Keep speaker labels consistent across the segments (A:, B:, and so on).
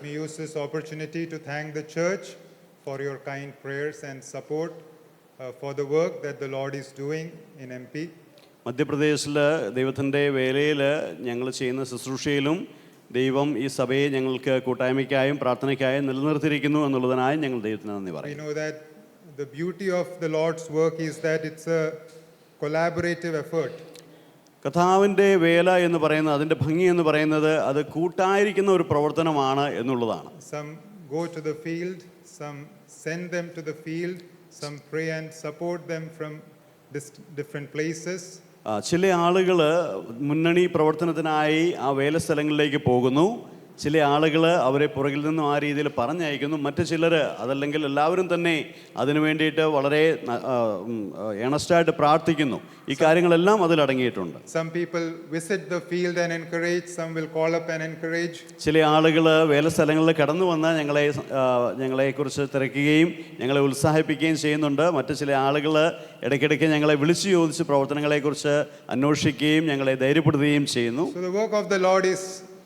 A: me use this opportunity to thank the church for your kind prayers and support for the work that the Lord is doing in MP.
B: മധ്യപ്രദേശിൽ ദൈവത്തിൻ്റെ വേലയിൽ ഞങ്ങൾ ചെയ്യുന്ന ശുശ്രൂഷയിലും ദൈവം ഈ സഭയെ ഞങ്ങൾക്ക് കൂട്ടായ്മയ്ക്കായും പ്രാർത്ഥനയ്ക്കായും നിലനിർത്തിയിരിക്കുന്നു എന്നുള്ളതിനായി ഞങ്ങൾ ദൈവത്തിന് നന്ദി പറയും.
A: We know that the beauty of the Lord's work is that it's a collaborative effort.
B: കർത്താവിൻ്റെ വേല എന്ന് പറയുന്നത്, അതിൻ്റെ ഭംഗി എന്ന് പറയുന്നത് അത് കൂട്ടായിരിക്കുന്ന ഒരു പ്രവർത്തനമാണ് എന്നുള്ളതാണ്.
A: Some go to the field, some send them to the field, some pray and support them from different places.
B: ചില ആളുകൾ മുന്നണി പ്രവർത്തനത്തിനായി ആ വേല സ്ഥലങ്ങളിലേക്ക് പോകുന്നു. ചില ആളുകൾ അവരെ പുറകിൽ നിന്നും ആ രീതിയിൽ പറഞ്ഞയക്കുന്നു. മറ്റു ചിലർ, അതല്ലെങ്കിൽ എല്ലാവരും തന്നെ അതിനു വേണ്ടിയിട്ട് വളരെ ഏണസ്റ്റായിട്ട് പ്രാർത്ഥിക്കുന്നു. ഈ കാര്യങ്ങളെല്ലാം അതിലടങ്ങിയിട്ടുണ്ട്.
A: Some people visit the field and encourage, some will call up and encourage.
B: ചില ആളുകൾ വേല സ്ഥലങ്ങളിൽ കടന്നു വന്ന് ഞങ്ങളെക്കുറിച്ച് തിരക്കുകയും ഞങ്ങളെ ഉത്സാഹിപ്പിക്കുകയും ചെയ്യുന്നുണ്ട്. മറ്റു ചില ആളുകൾ ഇടയ്ക്കിടയ്ക്ക് ഞങ്ങളെ വിളിച്ചു ചോദിച്ച് പ്രവർത്തനങ്ങളെക്കുറിച്ച് അന്വേഷിക്കുകയും ഞങ്ങളെ ധൈര്യപ്പെടുത്തുകയും ചെയ്യുന്നു.
A: So the work of the Lord is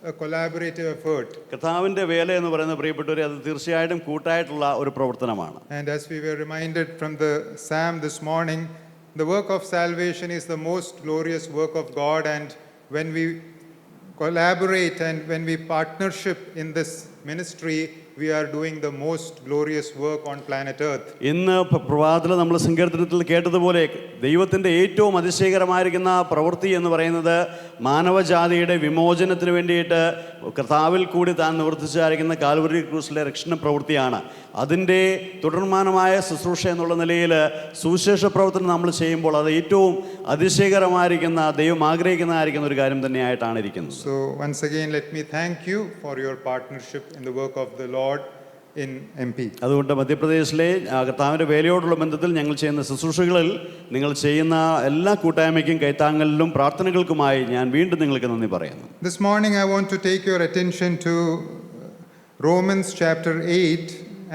A: a collaborative effort.
B: കർത്താവിൻ്റെ വേല എന്ന് പറയുന്ന പ്രിയപ്പെട്ടവരെ, അത് തീർച്ചയായിട്ടും കൂട്ടായിട്ടുള്ള ഒരു പ്രവർത്തനമാണ്.
A: And as we were reminded from the psalm this morning, the work of salvation is the most glorious work of God, and when we collaborate and when we partnership in this ministry, we are doing the most glorious work on planet earth.
B: ഇന്ന് പ്രഭാതത്തിൽ നമ്മൾ സങ്കീർത്തനത്തിൽ കേട്ടതുപോലെ ദൈവത്തിൻ്റെ ഏറ്റവും അതിശയകരമായിരിക്കുന്ന പ്രവൃത്തി എന്ന് പറയുന്നത് മാനവജാതിയുടെ വിമോചനത്തിന് വേണ്ടിയിട്ട് കർത്താവിൽ കൂടി താൻ നിവർത്തിച്ചായിരിക്കുന്ന കാൽവരി ക്രൂസിലെ രക്ഷണ പ്രവൃത്തിയാണ്. അതിൻ്റെ തുടർമാനമായ ശുശ്രൂഷ എന്നുള്ള നിലയിൽ സുവിശേഷ പ്രവർത്തനം നമ്മൾ ചെയ്യുമ്പോൾ അത് ഏറ്റവും അതിശയകരമായിരിക്കുന്ന, ദൈവം ആഗ്രഹിക്കുന്നതായിരിക്കുന്ന ഒരു കാര്യം തന്നെയായിട്ടാണ് ഇരിക്കുന്നത്.
A: So once again let me thank you for your partnership in the work of the Lord in MP.
B: അതുകൊണ്ട് മധ്യപ്രദേശിലെ കർത്താവിൻ്റെ വേലയോടുള്ള ബന്ധത്തിൽ ഞങ്ങൾ ചെയ്യുന്ന ശുശ്രൂഷകളിൽ നിങ്ങൾ ചെയ്യുന്ന എല്ലാ കൂട്ടായ്മയ്ക്കും കൈത്താങ്ങലിലും പ്രാർത്ഥനകൾക്കുമായി ഞാൻ വീണ്ടും നിങ്ങൾക്ക് നന്ദി പറയുന്നു.
A: This morning I want to take your attention to Romans chapter 8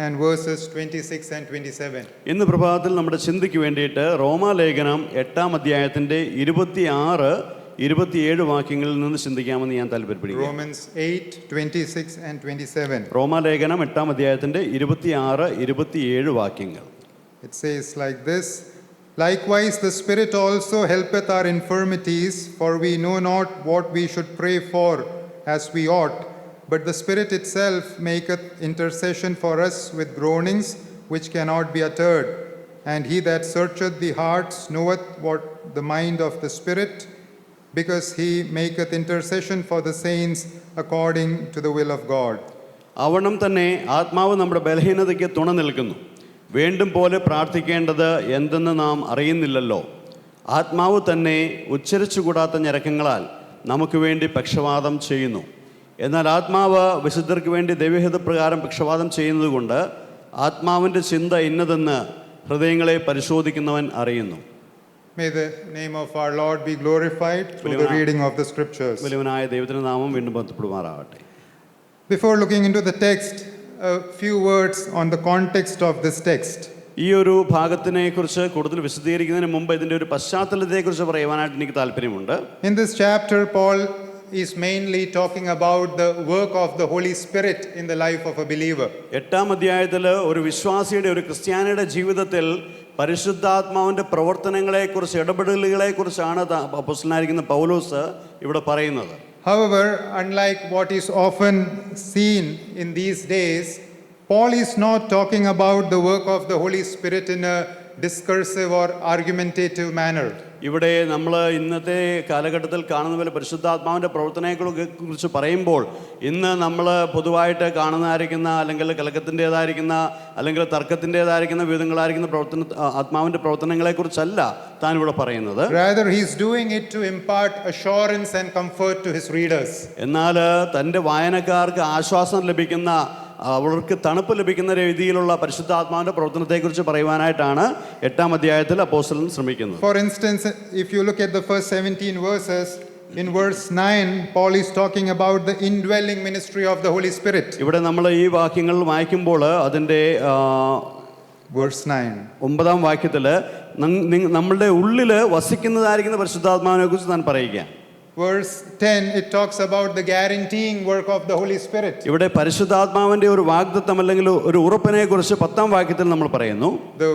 A: and verses 26 and 27.
B: ഇന്ന് പ്രഭാതത്തിൽ നമ്മുടെ ചിന്തയ്ക്ക് വേണ്ടിയിട്ട് റോമാലേഖനം 8-ാം അധ്യായത്തിൻ്റെ 26-27 വാക്യങ്ങളിൽ നിന്ന് ചിന്തിക്കാമെന്ന് ഞാൻ താല്പര്യപ്പെടുന്നു.
A: Romans 8, 26 and 27.
B: റോമാലേഖനം 8-ാം അധ്യായത്തിൻ്റെ 26-27 വാക്യങ്ങൾ.
A: It says like this: Likewise the Spirit also helpeth our infirmities, for we know not what we should pray for as we ought, but the Spirit itself maketh intercession for us with groanings which cannot be uttered. And he that searcheth the hearts knoweth what the mind of the Spirit, because he maketh intercession for the saints according to the will of God.
B: അവണ്ണം തന്നെ ആത്മാവ് നമ്മുടെ ബലഹീനതയ്ക്ക് തുണ നിൽക്കുന്നു. വേണ്ടും പോലെ പ്രാർത്ഥിക്കേണ്ടത് എന്തെന്ന് നാം അറിയുന്നില്ലല്ലോ. ആത്മാവ് തന്നെ ഉച്ചരിച്ചുകൂടാത്ത ഞരക്കങ്ങളാൽ നമുക്ക് വേണ്ടി പക്ഷവാദം ചെയ്യുന്നു. എന്നാൽ ആത്മാവ് വിശുദ്ധർക്ക് വേണ്ടി ദൈവഹിതപ്രകാരം പക്ഷവാദം ചെയ്യുന്നതുകൊണ്ട് ആത്മാവിൻ്റെ ചിന്ത ഇന്നതെന്ന് ഹൃദയങ്ങളെ പരിശോധിക്കുന്നവൻ അറിയുന്നു.
A: May the name of our Lord be glorified through the reading of the scriptures.
B: വലിയവനായ ദൈവത്തിന്റെ നാമം വീണ്ടും ബന്ധപ്പെടുമാറാകട്ടെ.
A: Before looking into the text, a few words on the context of this text.
B: ഈ ഒരു ഭാഗത്തിനെ കുറിച്ച് കൂടുതൽ വിശദീകരിക്കുന്നതിന് മുമ്പ് ഇതിൻ്റെ ഒരു പശ്ചാത്തലത്തെക്കുറിച്ച് പറയുവാനായിട്ട് എനിക്ക് താല്പര്യമുണ്ട്.
A: In this chapter, Paul is mainly talking about the work of the Holy Spirit in the life of a believer. 8-ാം
B: അധ്യായത്തിൽ ഒരു വിശ്വാസിയുടെ, ഒരു ക്രിസ്ത്യാനിയുടെ ജീവിതത്തിൽ പരിശുദ്ധാത്മാവിൻ്റെ പ്രവർത്തനങ്ങളെക്കുറിച്ച്, ഇടപെടലുകളെക്കുറിച്ചാണ് അപ്പോസ്തലനായിരിക്കുന്ന പൗലോസ് ഇവിടെ പറയുന്നത്.
A: However, unlike what is often seen in these days, Paul is not talking about the work of the Holy Spirit in a discursive or argumentative manner.
B: ഇവിടെ നമ്മൾ ഇന്നത്തെ കാലഘട്ടത്തിൽ കാണുന്ന പോലെ പരിശുദ്ധാത്മാവിൻ്റെ പ്രവർത്തനങ്ങളെക്കുറിച്ച് പറയുമ്പോൾ ഇന്ന് നമ്മൾ പൊതുവായിട്ട് കാണുന്നതായിരിക്കുന്ന, അല്ലെങ്കിൽ കലക്കത്തിൻ്റെതായിരിക്കുന്ന, അല്ലെങ്കിൽ തർക്കത്തിൻ്റെതായിരിക്കുന്ന വിധങ്ങളായിരിക്കുന്ന ആത്മാവിൻ്റെ പ്രവർത്തനങ്ങളെക്കുറിച്ചല്ല താൻ ഇവിടെ പറയുന്നത്.
A: Rather, he is doing it to impart assurance and comfort to his readers.
B: എന്നാൽ തൻ്റെ വായനക്കാർക്ക് ആശ്വാസം ലഭിക്കുന്ന, അവർക്ക് തണുപ്പ് ലഭിക്കുന്ന രീതിയിലുള്ള പരിശുദ്ധാത്മാവിൻ്റെ പ്രവർത്തനത്തെക്കുറിച്ച് പറയുവാനായിട്ടാണ് 8-ാം അധ്യായത്തിൽ അപ്പോസ്തലൻ ശ്രമിക്കുന്നത്.
A: For instance, if you look at the first 17 verses, in verse 9, Paul is talking about the indwelling ministry of the Holy Spirit.
B: ഇവിടെ നമ്മൾ ഈ വാക്യങ്ങൾ വായിക്കുമ്പോൾ അതിൻ്റെ
A: verse 9,
B: 9-ാം വാക്യത്തിൽ നമ്മളുടെ ഉള്ളിൽ വസിക്കുന്നതായിരിക്കുന്ന പരിശുദ്ധാത്മാവിനെ കുറിച്ച് താൻ പറയുക.
A: verse 10, it talks about the guaranteeing work of the Holy Spirit.
B: ഇവിടെ പരിശുദ്ധാത്മാവിന്റെ ഒരു വാഗ്ദത്തം അല്ലെങ്കിൽ ഒരു ഉറപ്പിനെ കുറിച്ച് 10ാം വാക്യത്തിൽ നമ്മൾ പറയുന്നു.
A: The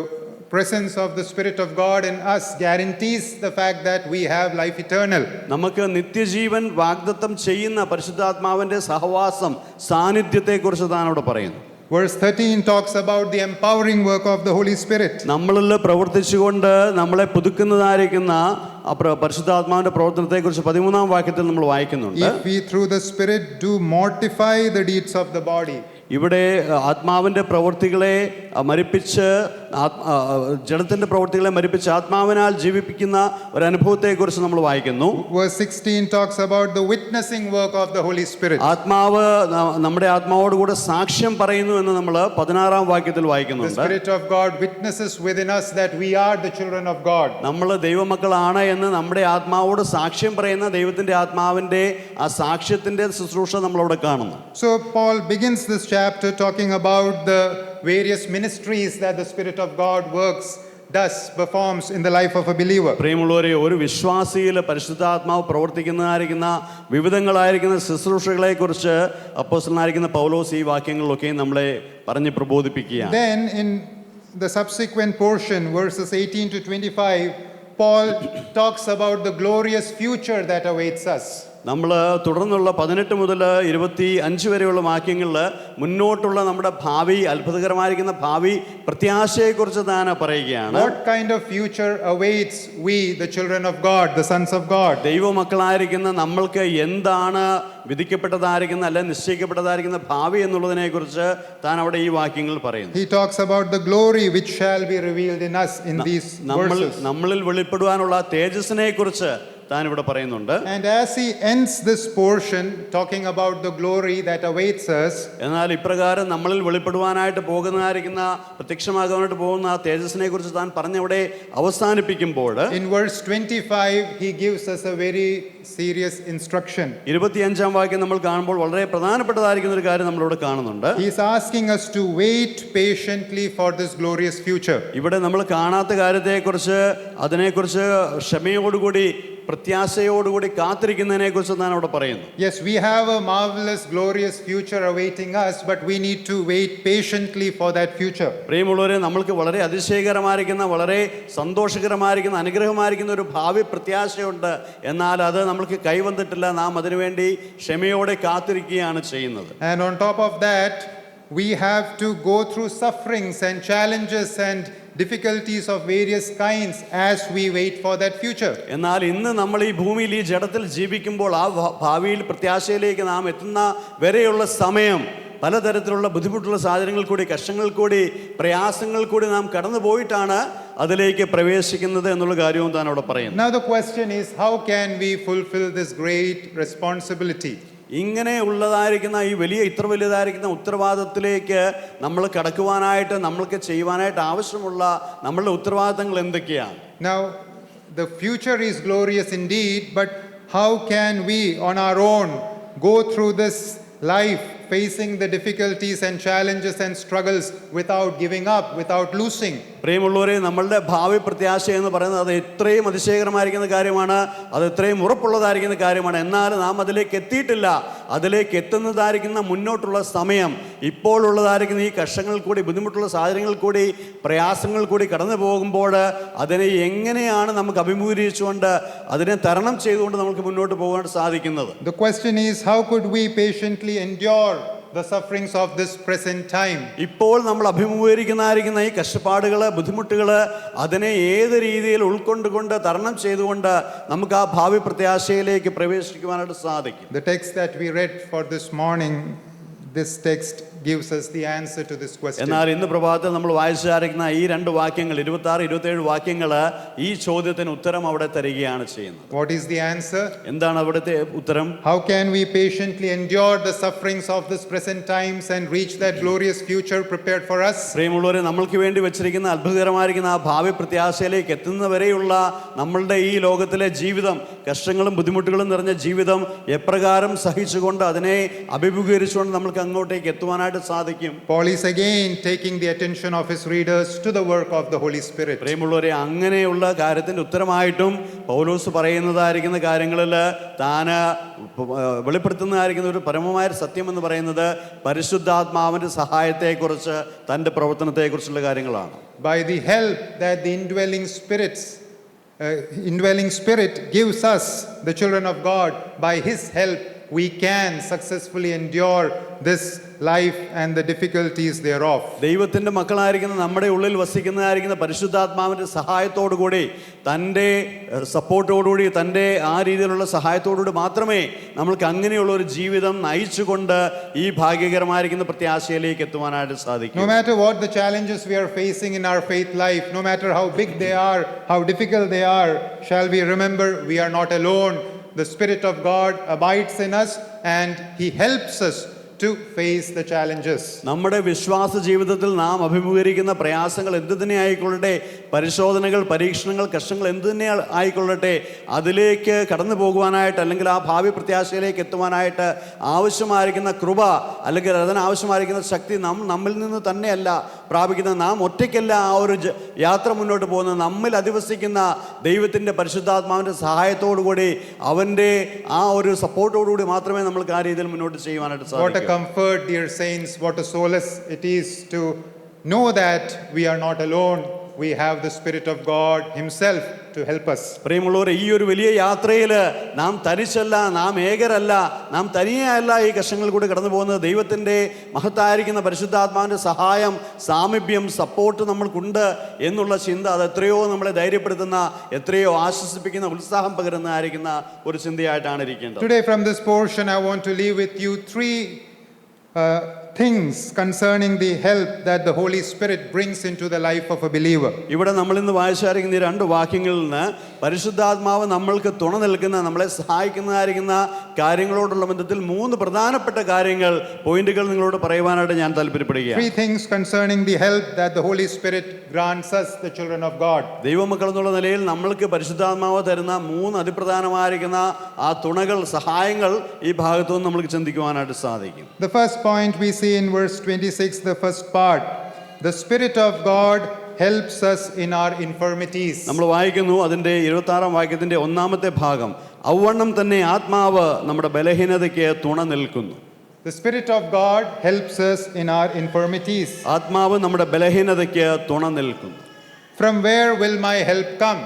A: presence of the Spirit of God in us guarantees the fact that we have life eternal.
B: നമുക്ക് നിത്യജീവൻ വാഗ്ദത്തം ചെയ്യുന്ന പരിശുദ്ധാത്മാവിന്റെ സഹവാസം സാന്നിധ്യത്തെ കുറിച്ച് താൻ അവിടെ പറയുന്നു.
A: Verse 13 talks about the empowering work of the Holy Spirit.
B: നമ്മളിൽ പ്രവർത്തിച്ചുകൊണ്ട് നമ്മളെ പുതുക്കുന്നതായിരിക്കുന്ന പരിശുദ്ധാത്മാവിന്റെ പ്രവർത്തനത്തെ കുറിച്ച് 13ാം വാക്യത്തിൽ നമ്മൾ വായിക്കുന്നുണ്ട്.
A: If we through the Spirit do mortify the deeds of the body.
B: ഇവിടെ ആത്മാവിന്റെ പ്രവൃത്തികളെ മരിപ്പിച്ച് ജഡത്തിന്റെ പ്രവൃത്തികളെ മരിപ്പിച്ച് ആത്മാവിനാൽ ജീവിപ്പിക്കുന്ന ഒരു അനുഭവത്തെക്കുറിച്ച് നമ്മൾ വായിക്കുന്നു.
A: Verse 16 talks about the witnessing work of the Holy Spirit.
B: ആത്മാവ് നമ്മുടെ ആത്മാവോട് കൂടെ സാക്ഷ്യം പറയുന്നു എന്ന് നമ്മൾ 16ാം വാക്യത്തിൽ വായിക്കുന്നുണ്ട്.
A: The Spirit of God witnesses within us that we are the children of God.
B: നമ്മൾ ദൈവമക്കളാണ് എന്ന് നമ്മുടെ ആത്മാവോട് സാക്ഷ്യം പറയുന്ന ദൈവത്തിന്റെ ആത്മാവിന്റെ ആ സാക്ഷ്യത്തിന്റെ ശുശ്രൂഷ നമ്മളവിടെ കാണുന്നു.
A: So Paul begins this chapter talking about the various ministries that the Spirit of God performs in the life of a believer.
B: പ്രിയമുള്ളവരെ, ഒരു വിശ്വാസിയിൽ പരിശുദ്ധാത്മാവ് പ്രവർത്തിക്കുന്നതായിരിക്കുന്ന വിവിധങ്ങളായിരിക്കുന്ന ശുശ്രൂഷകളെ കുറിച്ച് അപ്പോസ്തലനായിരിക്കുന്ന പൗലോസ് ഈ വാക്യങ്ങളിലൊക്കെ നമ്മളെ പറഞ്ഞ് പ്രബോധിപ്പിക്കുകയാണ്.
A: Then in the subsequent portion, verses 18 to 25, Paul talks about the glorious future that awaits us.
B: നമ്മൾ തുടർന്നുള്ള 18 മുതൽ 25 വരെയുള്ള വാക്യങ്ങളിൽ മുന്നോട്ടുള്ള നമ്മുടെ ഭാവി, അത്ഭുതകരമായിരിക്കുന്ന ഭാവി പ്രത്യാശയെക്കുറിച്ച് താൻ പറയുകയാണ്.
A: What kind of future awaits we, the children of God, the sons of God?
B: ദൈവമക്കളായിരിക്കുന്ന നമ്മൾക്ക് എന്താണ് വിധിക്കപ്പെട്ടതായിരിക്കുന്ന അല്ലെ നിശ്ചയിക്കപ്പെട്ടതായിരിക്കുന്ന ഭാവി എന്നുള്ളതിനെ കുറിച്ച് താൻ അവിടെ ഈ വാക്യങ്ങൾ പറയുന്നു.
A: He talks about the glory which shall be revealed in us in these verses.
B: നമ്മളിൽ വെളിപ്പെടുവാനുള്ള തേജസ്സിനെ കുറിച്ച് താൻ ഇവിടെ പറയുന്നുണ്ട്.
A: And as he ends this portion talking about the glory that awaits us,
B: എന്നാൽ ഇപ്രകാരം നമ്മളിൽ വെളിപ്പെടുവാനായിട്ട് പോകുന്നതായിരിക്കുന്ന പ്രത്യക്ഷമാകാനായിട്ട് പോകുന്ന ആ തേജസ്സിനെ കുറിച്ച് താൻ പറഞ്ഞവിടെ അവസാനിപ്പിക്കുമ്പോൾ
A: in verse 25 he gives us a very serious instruction.
B: 25ാം വാക്യം നമ്മൾ കാണുമ്പോൾ വളരെ പ്രധാനപ്പെട്ടതായിരിക്കുന്ന ഒരു കാര്യം നമ്മളിവിടെ കാണുന്നുണ്ട്.
A: He is asking us to wait patiently for this glorious future.
B: ഇവിടെ നമ്മൾ കാണാത്ത കാര്യത്തെക്കുറിച്ച് അതിനെക്കുറിച്ച് ക്ഷമയോടുകൂടി പ്രത്യാശയോടുകൂടി കാത്തിരിക്കുന്നതിനെ കുറിച്ച് ഞാൻ അവിടെ പറയുന്നു.
A: Yes, we have a marvelous glorious future awaiting us, but we need to wait patiently for that future.
B: പ്രിയമുള്ളവരെ, നമ്മൾക്ക് വളരെ അതിശയകരമായിരിക്കുന്ന വളരെ സന്തോഷകരമായിരിക്കുന്ന അനുഗ്രഹമായിരിക്കുന്ന ഒരു ഭാവി പ്രത്യാശയുണ്ട്. എന്നാൽ അത് നമ്മൾക്ക് കൈവന്നിട്ടില്ല. നാം അതിനുവേണ്ടി ക്ഷമയോടെ കാത്തിരിക്കുകയാണ് ചെയ്യുന്നത്.
A: And on top of that, we have to go through sufferings and challenges and difficulties of various kinds as we wait for that future.
B: എന്നാൽ ഇന്ന് നമ്മൾ ഈ ഭൂമിയിൽ ഈ ജഡത്തിൽ ജീവിക്കുമ്പോൾ ആ ഭാവിയിൽ പ്രത്യാശയിലേക്ക് നാം എത്തുന്ന വരെയുള്ള സമയം പലതരത്തിലുള്ള ബുദ്ധിമുട്ടുള്ള സാഹചര്യങ്ങൾ കൂടി, കഷ്ടങ്ങൾ കൂടി, പ്രയാസങ്ങൾ കൂടി നാം കടന്നു പോയിട്ടാണ് അതിലേക്ക് പ്രവേശിക്കുന്നത് എന്നുള്ള കാര്യവും താൻ അവിടെ പറയുന്നു.
A: Now the question is, how can we fulfill this great responsibility?
B: ഇങ്ങനെ ഉള്ളതായിരിക്കുന്ന ഈ ഇത്ര വലിയതായിരിക്കുന്ന ഉത്തരവാദിത്തത്തിലേക്ക് നമ്മൾ കടക്കുവാനായിട്ട് നമ്മൾക്ക് ചെയ്യുവാനായിട്ട് ആവശ്യമുള്ള നമ്മളുടെ ഉത്തരവാദിത്തങ്ങൾ എന്തൊക്കെയാണ്?
A: Now the future is glorious indeed, but how can we on our own go through this life facing the difficulties and challenges and struggles without giving up, without losing?
B: പ്രിയമുള്ളവരെ, നമ്മളുടെ ഭാവി പ്രത്യാശ എന്ന് പറയുന്നത് അത് എത്രയും അതിശയകരമായിരിക്കുന്ന കാര്യമാണ്, അത് എത്രയും ഉറപ്പുള്ളതായിരിക്കുന്ന കാര്യമാണ്. എന്നാൽ നാം അതിലേക്ക് എത്തിയിട്ടില്ല. അതിലേക്ക് എത്തുന്നതായിരിക്കുന്ന മുന്നോട്ടുള്ള സമയം, ഇപ്പോൾ ഉള്ളതായിരിക്കുന്ന ഈ കഷ്ടങ്ങൾ കൂടി, ബുദ്ധിമുട്ടുള്ള സാഹചര്യങ്ങൾ കൂടി, പ്രയാസങ്ങൾ കൂടി കടന്നു പോകുമ്പോൾ അതിനെ എങ്ങനെയാണ് നമുക്ക് അഭിമുഖീകരിച്ചുകൊണ്ട് അതിനെ തരണം ചെയ്തുകൊണ്ട് നമുക്ക് മുന്നോട്ട് പോകാൻ സാധിക്കുന്നത്?
A: The question is, how could we patiently endure the sufferings of this present time?
B: ഇപ്പോൾ നമ്മൾ അഭിമുഖീകരിക്കുന്നതായിരിക്കുന്ന ഈ കഷ്ടപ്പാടുകള്, ബുദ്ധിമുട്ടുകള്, അതിനെ ഏത് രീതിയിൽ ഉൾക്കൊണ്ടുകൊണ്ട് തരണം ചെയ്തുകൊണ്ട് നമുക്ക് ആ ഭാവി പ്രത്യാശയിലേക്ക് പ്രവേശിക്കുവാനായിട്ട് സാധിക്കും.
A: The text that we read for this morning, this text gives us the answer to this question.
B: എന്നാൽ ഇന്ന് പ്രഭാതത്തിൽ നമ്മൾ വായിച്ചായിരിക്കുന്ന ഈ 2 വാക്യങ്ങൾ, 26, 27 വാക്യങ്ങൾ ഈ ചോദ്യത്തിന് ഉത്തരം അവിടെ തരികയാണ് ചെയ്യുന്നത്.
A: What is the answer?
B: എന്താണ് അവിടുത്തെ ഉത്തരം?
A: How can we patiently endure the sufferings of this present times and reach that glorious future prepared for us?
B: പ്രിയമുള്ളവരെ, നമ്മൾക്ക് വേണ്ടി വെച്ചിരിക്കുന്ന അത്ഭുതകരമായിരിക്കുന്ന ആ ഭാവി പ്രത്യാശയിലേക്ക് എത്തുന്നവരെയുള്ള നമ്മളുടെ ഈ ലോകത്തിലെ ജീവിതം, കഷ്ടങ്ങളും ബുദ്ധിമുട്ടുകളും നിറഞ്ഞ ജീവിതം എപ്രകാരം സഹിച്ചുകൊണ്ട് അതിനെ അഭിമുഖീകരിച്ചുകൊണ്ട് നമ്മൾക്ക് അങ്ങോട്ടേക്ക് എത്തുവാനായിട്ട് ചെയ്യുവാനായിട്ട് സാധിക്കും.
A: Paul is again taking the attention of his readers to the work of the Holy Spirit.
B: പ്രിയമുള്ളവരെ, അങ്ങനെയുള്ള കാര്യത്തിന്റെ ഉത്തരമായിട്ടും പൗലോസ് പറയുന്നതായിരിക്കുന്ന കാര്യങ്ങളിൽ താൻ വെളിപ്പെടുത്തുന്നതായിരിക്കുന്ന ഒരു പരമമായ സത്യം എന്ന് പറയുന്നത് പരിശുദ്ധാത്മാവിന്റെ സഹായത്തെക്കുറിച്ച്, തൻ്റെ പ്രവർത്തനത്തെക്കുറിച്ചുള്ള കാര്യങ്ങളാണ്.
A: By the help that the indwelling spirit gives us, the children of God, by his help we can successfully endure this life and the difficulties thereof.
B: ദൈവത്തിൻ്റെ മക്കളായിരിക്കുന്ന നമ്മുടെ ഉള്ളിൽ വസിക്കുന്നതായിരിക്കുന്ന പരിശുദ്ധാത്മാവിൻ്റെ സഹായത്തോടുകൂടി, തൻ്റെ സപ്പോർട്ടോടുകൂടി, തൻ്റെ ആ രീതിയിലുള്ള സഹായത്തോടുകൂടി മാത്രമേ നമ്മൾക്ക് അങ്ങനെയുള്ള ഒരു ജീവിതം നയിച്ചുകൊണ്ട് ഈ ഭാഗ്യകരമായിരിക്കുന്ന പ്രത്യാശയിലേക്ക് എത്തുവാനായിട്ട് സാധിക്കും.
A: No matter what the challenges we are facing in our faith life, no matter how big they are, how difficult they are, shall we remember we are not alone. The Spirit of God abides in us and he helps us to face the challenges.
B: നമ്മുടെ വിശ്വാസ ജീവിതത്തിൽ നാം അഭിമുഖീകരിക്കുന്ന പ്രയാസങ്ങൾ എന്ത് തന്നെ ആയിക്കൊള്ളട്ടെ, പരിശോധനകൾ, പരീക്ഷണങ്ങൾ, കഷ്ടങ്ങൾ എന്ത് തന്നെ ആയിക്കൊള്ളട്ടെ, അതിലേക്ക് കടന്നു പോകുവാനായിട്ട് അല്ലെങ്കിൽ ആ ഭാവി പ്രത്യാശയിലേക്ക് എത്തുവാനായിട്ട് ആവശ്യമായിരിക്കുന്ന കൃപ അല്ലെങ്കിൽ അതിനാവശ്യമായിരിക്കുന്ന ശക്തി നമ്മിൽ നിന്ന് തന്നെയല്ല പ്രാപിക്കുന്നത്. നാം ഒറ്റയ്ക്കല്ല ആ ഒരു യാത്ര മുന്നോട്ട് പോകുന്നത്. നമ്മിൽ അധിവസിക്കുന്ന ദൈവത്തിൻ്റെ പരിശുദ്ധാത്മാവിൻ്റെ സഹായത്തോടുകൂടി, അവൻ്റെ ആ ഒരു സപ്പോർട്ടോടുകൂടി മാത്രമേ നമ്മൾക്ക് ആ രീതിയിൽ മുന്നോട്ട് ചെയ്യുവാനായിട്ട് സാധിക്കൂ.
A: Comfort, dear saints, what a solace it is to know that we are not alone. We have the Spirit of God himself to help us.
B: പ്രിയമുള്ളവരെ, ഈ ഒരു വലിയ യാത്രയിൽ നാം തനിച്ചല്ല, നാം ഏകരല്ല, നാം തനിയെയല്ല ഈ കഷ്ടങ്ങളിൽ കൂടി കടന്നു പോകുന്നത്. ദൈവത്തിൻ്റെ മഹത്തായിരിക്കുന്ന പരിശുദ്ധാത്മാവിൻ്റെ സഹായം, സാമീപ്യം, സപ്പോർട്ട് നമ്മൾക്കുണ്ട് എന്നുള്ള ചിന്ത, അത് എത്രയോ നമ്മളെ ധൈര്യപ്പെടുത്തുന്ന, എത്രയോ ആശ്വസിപ്പിക്കുന്ന, ഉത്സാഹം പകരുന്നതായിരിക്കുന്ന ഒരു ചിന്തയായിട്ടാണ് ഇരിക്കേണ്ടത്.
A: Today from this portion I want to leave with you three things concerning the help that the Holy Spirit brings into the life of a believer.
B: ഇവിടെ നമ്മൾ ഇന്ന് വായിച്ചായിരിക്കുന്ന ഈ രണ്ട് വാക്യങ്ങളിൽ നിന്ന് പരിശുദ്ധാത്മാവ് നമ്മൾക്ക് തുണ നിൽക്കുന്ന, നമ്മളെ സഹായിക്കുന്നതായിരിക്കുന്ന കാര്യങ്ങളോടുള്ള ബന്ധത്തിൽ മൂന്ന് പ്രധാനപ്പെട്ട കാര്യങ്ങൾ, പോയിന്റുകൾ നിങ്ങളോട് പറയുവാനായിട്ട് ഞാൻ താല്പര്യപ്പെടുകയാണ്.
A: Three things concerning the help that the Holy Spirit grants us, the children of God.
B: ദൈവമക്കൾ എന്നുള്ള നിലയിൽ നമ്മൾക്ക് പരിശുദ്ധാത്മാവ് തരുന്ന മൂന്ന് അതിപ്രധാനമായിരിക്കുന്ന ആ തുണകൾ, സഹായങ്ങൾ ഈ ഭാഗത്തുനിന്ന് നമ്മൾക്ക് ചിന്തിക്കുവാനായിട്ട് സാധിക്കും.
A: The first point we see in verse 26, the first part, the Spirit of God helps us in our infirmities.
B: നമ്മൾ വായിക്കുന്നു അതിൻ്റെ 26-ാം വാക്യത്തിൻ്റെ ഒന്നാമത്തെ ഭാഗം, ഔവണ്ണം തന്നെ ആത്മാവ് നമ്മുടെ ബലഹീനതയ്ക്ക് തുണ നിൽക്കുന്നു.
A: The Spirit of God helps us in our infirmities.
B: ആത്മാവ് നമ്മുടെ ബലഹീനതയ്ക്ക് തുണ നിൽക്കുന്നു.
A: From where will my help come?